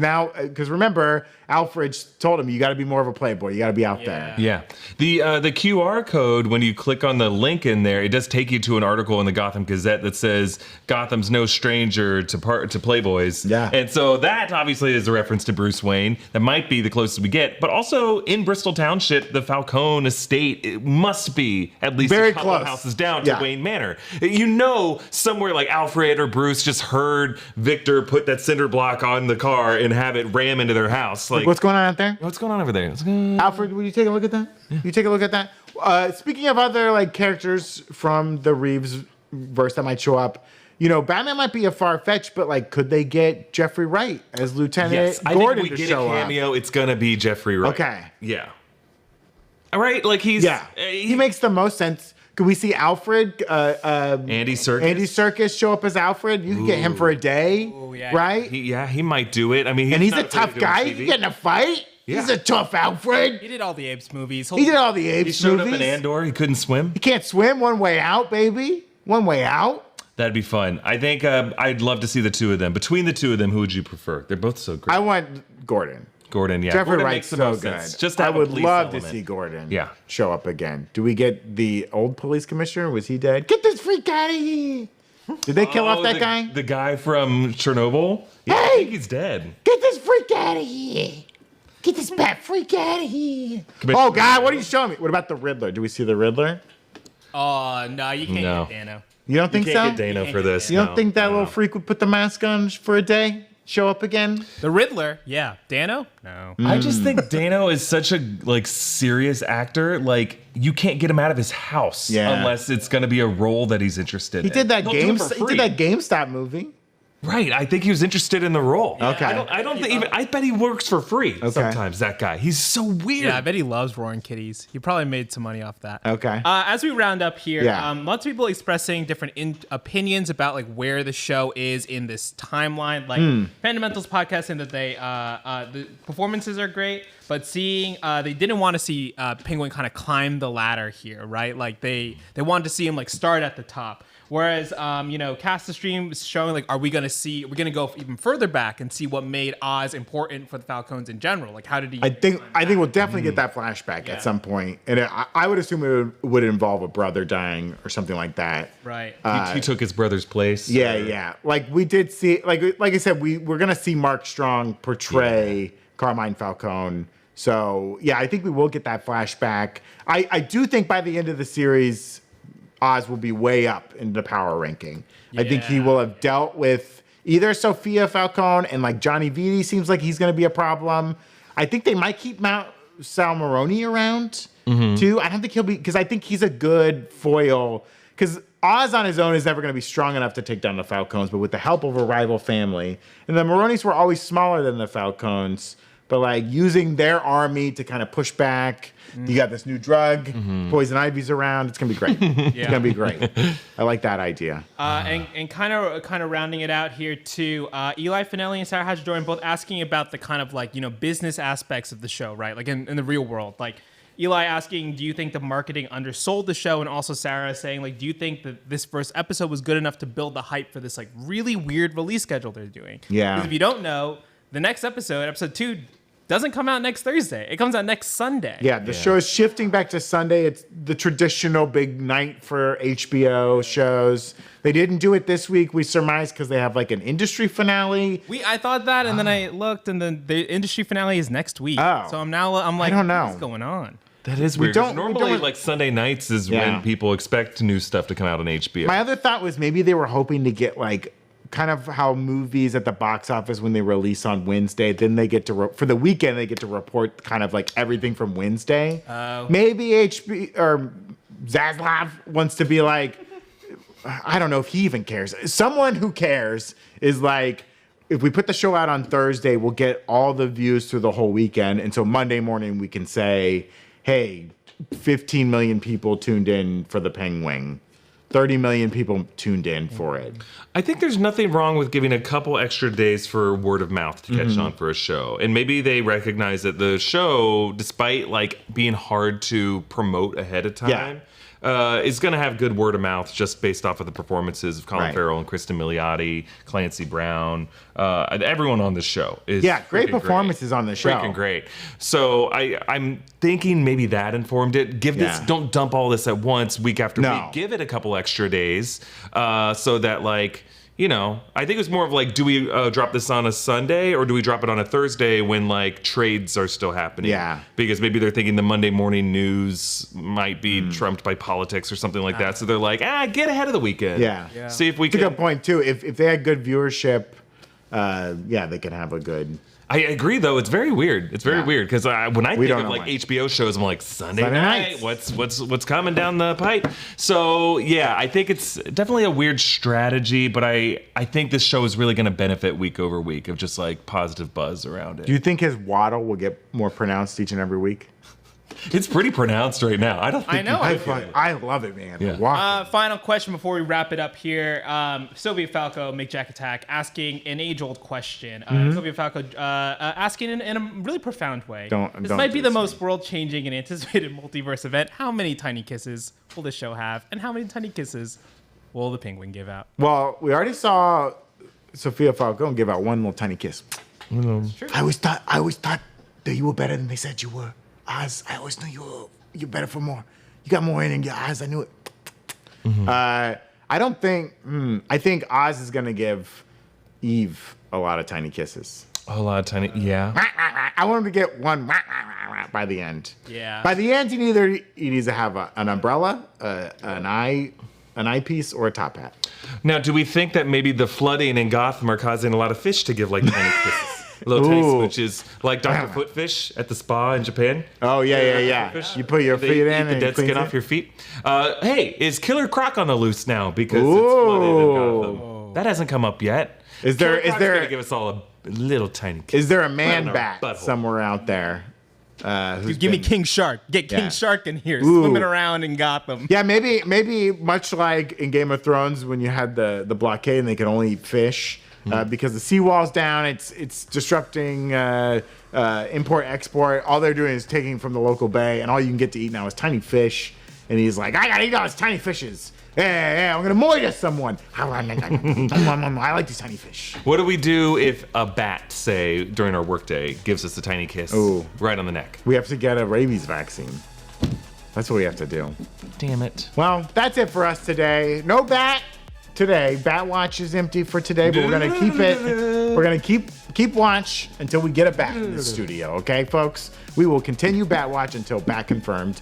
Speaker 1: remember, Alfred told him, you got to be more of a playboy. You got to be out there.
Speaker 2: Yeah. The QR code, when you click on the link in there, it does take you to an article in the Gotham Gazette that says Gotham's no stranger to playboys.
Speaker 1: Yeah.
Speaker 2: And so that obviously is a reference to Bruce Wayne. That might be the closest we get. But also in Bristol Township, the Falcone estate, it must be at least
Speaker 1: Very
Speaker 2: a couple
Speaker 1: close.
Speaker 2: houses down to Wayne Manor. You know, somewhere like Alfred or Bruce just heard Victor put that cinder block on the car and have it ram into their house. Like,
Speaker 1: What's going on out there?
Speaker 2: what's going on over there?
Speaker 1: Alfred, will you take a look at that? You take a look at that. Speaking of other like characters from the Reeves verse that might show up, you know, Batman might be a far fetch, but like, could they get Jeffrey Wright as Lieutenant
Speaker 2: Yes, I
Speaker 1: Gordon
Speaker 2: think we
Speaker 1: to
Speaker 2: get a
Speaker 1: show
Speaker 2: cameo. It's gonna be Jeffrey Wright.
Speaker 1: Okay.
Speaker 2: Yeah. All right. Like he's
Speaker 1: he makes the most sense. Could we see Alfred?
Speaker 2: Andy Serkis.
Speaker 1: Andy Serkis show up as Alfred. You could get him for a day,
Speaker 3: yeah.
Speaker 1: right?
Speaker 2: He might do it. I mean,
Speaker 1: And he's
Speaker 2: not
Speaker 1: a tough
Speaker 2: afraid to go on
Speaker 1: guy. He
Speaker 2: TV.
Speaker 1: can get in a fight.
Speaker 2: Yeah.
Speaker 1: He's a tough Alfred.
Speaker 3: He did all the Apes movies.
Speaker 1: He did all the Apes
Speaker 2: He showed
Speaker 1: movies.
Speaker 2: up in Andor. He couldn't swim.
Speaker 1: He can't swim. One way out, baby. One way out.
Speaker 2: That'd be fun. I think I'd love to see the two of them. Between the two of them, who would you prefer? They're both so great.
Speaker 1: I want Gordon.
Speaker 2: Gordon, yeah.
Speaker 1: Jeffrey
Speaker 2: Gordon
Speaker 1: Wright's
Speaker 2: makes the
Speaker 1: so
Speaker 2: most
Speaker 1: good.
Speaker 2: sense. Just to
Speaker 1: I
Speaker 2: have a
Speaker 1: would
Speaker 2: police
Speaker 1: love to
Speaker 2: element.
Speaker 1: see Gordon
Speaker 2: Yeah.
Speaker 1: show up again. Do we get the old police commissioner? Was he dead? Get this freak out of here. Did they kill off that guy?
Speaker 2: The guy from Chernobyl? Yeah, I
Speaker 1: Hey!
Speaker 2: think he's dead.
Speaker 1: Get this freak out of here. Get this bat freak out of here. Oh, God, what are you showing me? What about the Riddler? Do we see the Riddler?
Speaker 3: Oh, no, you can't
Speaker 2: No.
Speaker 3: get Dano.
Speaker 1: You don't think
Speaker 2: You
Speaker 1: so?
Speaker 2: can't get Dano for this.
Speaker 1: You don't
Speaker 2: no.
Speaker 1: think that little
Speaker 2: No.
Speaker 1: freak would put the mask on for a day? Show up again?
Speaker 3: The Riddler, yeah. Dano? No.
Speaker 2: I just think Dano is such a serious actor. Like you can't get him out of his house unless it's going to be a role that he's interested in.
Speaker 1: He did that
Speaker 2: He'll do it for
Speaker 1: He
Speaker 2: free.
Speaker 1: did that GameStop movie.
Speaker 2: Right. I think he was interested in the role.
Speaker 1: Okay.
Speaker 2: I don't think even. I bet he works for free sometimes. That guy. He's so weird.
Speaker 3: Yeah, I bet he loves roaring kitties. He probably made some money off that.
Speaker 1: Okay.
Speaker 3: As we round up here,
Speaker 1: Yeah.
Speaker 3: lots of people expressing different opinions about like where the show is in this timeline. Like Fundamentals podcast saying that the performances are great, but seeing they didn't want to see Penguin kind of climb the ladder here, right? Like they wanted to see him like start at the top. Whereas, Cast the Stream is showing like, we're gonna go even further back and see what made Oz important for the Falcons in general. Like, how did he?
Speaker 1: I think we'll definitely get that flashback at some point, and I would assume it would involve a brother dying or something like that.
Speaker 3: Right.
Speaker 2: He took his brother's place.
Speaker 1: Yeah. Like we did see, like I said, we're gonna see Mark Strong portray Carmine Falcone. So yeah, I think we will get that flashback. I do think by the end of the series, Oz will be way up in the power ranking. I think he will have dealt with either Sophia Falcone and like Johnny Vitti seems like he's going to be a problem. I think they might keep Sal Maroni around too. I don't think he'll be, because I think he's a good foil, because Oz on his own is never going to be strong enough to take down the Falcons, but with the help of a rival family. And the Maronis were always smaller than the Falcons, but like using their army to kind of push back. You got this new drug, Poison Ivy's around. It's gonna be great. It's gonna be great. I like that idea.
Speaker 3: And kind of rounding it out here too, Eli Finelli and Sarah Hatch Jordan both asking about the kind of like business aspects of the show, right? Like in the real world, like Eli asking, do you think the marketing undersold the show? And also Sarah saying, like, do you think that this first episode was good enough to build the hype for this like really weird release schedule they're doing?
Speaker 1: Yeah.
Speaker 3: Because if you don't know, the next episode 2. Doesn't come out next Thursday. It comes out next Sunday.
Speaker 1: Yeah, the show is shifting back to Sunday. It's the traditional big night for HBO shows. They didn't do it this week, we surmise, because they have like an industry finale.
Speaker 3: I thought that, and then I looked, and then the industry finale is next week.
Speaker 1: Oh.
Speaker 3: So I'm like,
Speaker 1: I don't know.
Speaker 3: what's going on?
Speaker 2: That is weird. 'cause
Speaker 1: we
Speaker 2: normally,
Speaker 1: don't-
Speaker 2: like Sunday nights is when people expect new stuff to come out on HBO.
Speaker 1: My other thought was maybe they were hoping to get like kind of how movies at the box office when they release on Wednesday, then they get to for the weekend they get to report kind of like everything from Wednesday. Maybe HBO or Zaslav wants to be like, I don't know if he even cares. Someone who cares is like, if we put the show out on Thursday, we'll get all the views through the whole weekend, and so Monday morning we can say, hey, 15 million people tuned in for the Penguin. 30 million people tuned in for it.
Speaker 2: I think there's nothing wrong with giving a couple extra days for word of mouth to catch on for a show. And maybe they recognize that the show, despite like being hard to promote ahead of time, is going to have good word of mouth just based off of the performances of Colin Farrell and Kristen Milioti, Clancy Brown, everyone on the show. Is
Speaker 1: great performances on the show.
Speaker 2: Freaking great. So I'm thinking maybe that informed it. Don't dump all this at once, week after week. Give it a couple extra days so that like, I think it was more of like, do we drop this on a Sunday or do we drop it on a Thursday when like trades are still happening?
Speaker 1: Yeah.
Speaker 2: Because maybe they're thinking the Monday morning news might be trumped by politics or something like that. So they're like, get ahead of the weekend.
Speaker 1: Yeah.
Speaker 2: See if we
Speaker 1: It's a
Speaker 2: can.
Speaker 1: good point too. If they had good viewership, they could have a good.
Speaker 2: I agree, though. It's very weird. It's very weird because when I think
Speaker 1: don't
Speaker 2: of
Speaker 1: know
Speaker 2: like
Speaker 1: much.
Speaker 2: HBO shows, I'm like Sunday
Speaker 1: nights.
Speaker 2: night. What's coming down the pipe? So yeah, I think it's definitely a weird strategy, but I think this show is really going to benefit week over week of just like positive buzz around it.
Speaker 1: Do you think his waddle will get more pronounced each and every week?
Speaker 2: It's pretty pronounced right now. I don't think.
Speaker 3: I know.
Speaker 1: I love it, man.
Speaker 2: Yeah.
Speaker 1: Walk.
Speaker 3: Final question before we wrap it up here. Sylvia Falco, Make Jack Attack, asking an age-old question. Sylvia Falco asking in a really profound way. This might be the most world-changing and anticipated multiverse event. How many tiny kisses will this show have? And how many tiny kisses will the Penguin give out?
Speaker 1: Well, we already saw Sophia Falcone give out one little tiny kiss. I always thought that you were better than they said you were. Oz, I always knew you're better for more. You got more in your eyes. I knew it. I don't think. I think Oz is gonna give Eve a lot of tiny kisses.
Speaker 2: A lot of tiny. Yeah.
Speaker 1: I want him to get one by the end.
Speaker 3: Yeah.
Speaker 1: By the end, he needs to have an umbrella, an eyepiece, or a top hat.
Speaker 2: Now, do we think that maybe the flooding in Gotham are causing a lot of fish to give like tiny kisses? Little tiny smooches, like Dr. Footfish at the spa in Japan.
Speaker 1: Oh, yeah. You put your feet in
Speaker 2: the
Speaker 1: and
Speaker 2: dead skin off your feet. Hey, is Killer Croc on the loose now? Because
Speaker 1: Ooh.
Speaker 2: it's flooded in Gotham. That hasn't come up yet.
Speaker 1: Is there
Speaker 2: gonna give us all a little tiny kiss?
Speaker 1: Is there a man
Speaker 2: Right on our
Speaker 1: bat
Speaker 2: butthole.
Speaker 1: somewhere out there?
Speaker 3: Give me King Shark. Get King
Speaker 1: Yeah.
Speaker 3: Shark in here,
Speaker 1: Ooh.
Speaker 3: swimming around in Gotham.
Speaker 1: Yeah, maybe much like in Game of Thrones when you had the blockade and they could only eat fish because the seawall's down. It's disrupting import export. All they're doing is taking from the local bay, and all you can get to eat now is tiny fish. And he's like, I gotta eat all these tiny fishes. Yeah, I'm gonna moita someone. I like these tiny fish.
Speaker 2: What do we do if a bat, say, during our workday, gives us a tiny kiss right on the neck?
Speaker 1: We have to get a rabies vaccine. That's what we have to do.
Speaker 2: Damn it.
Speaker 1: Well, that's it for us today. No bat today. BATWATCH is empty for today, but we're gonna keep it. We're gonna keep watch until we get it back in the studio. Okay, folks. We will continue BATWATCH until back confirmed.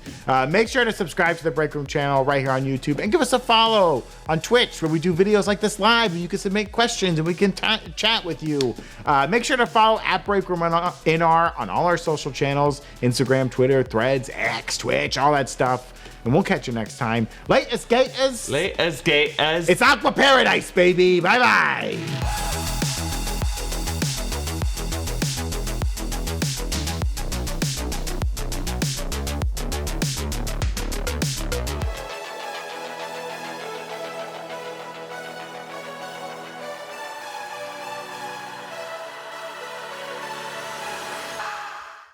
Speaker 1: Make sure to subscribe to the Breakroom channel right here on YouTube and give us a follow on Twitch where we do videos like this live and you can submit questions and we can chat with you. Make sure to follow @Breakroom on all our social channels: Instagram, Twitter, Threads, X, Twitch, all that stuff. And we'll catch you next time. Latest gators.
Speaker 2: Late as gay as.
Speaker 1: It's Aqua Paradise, baby. Bye bye.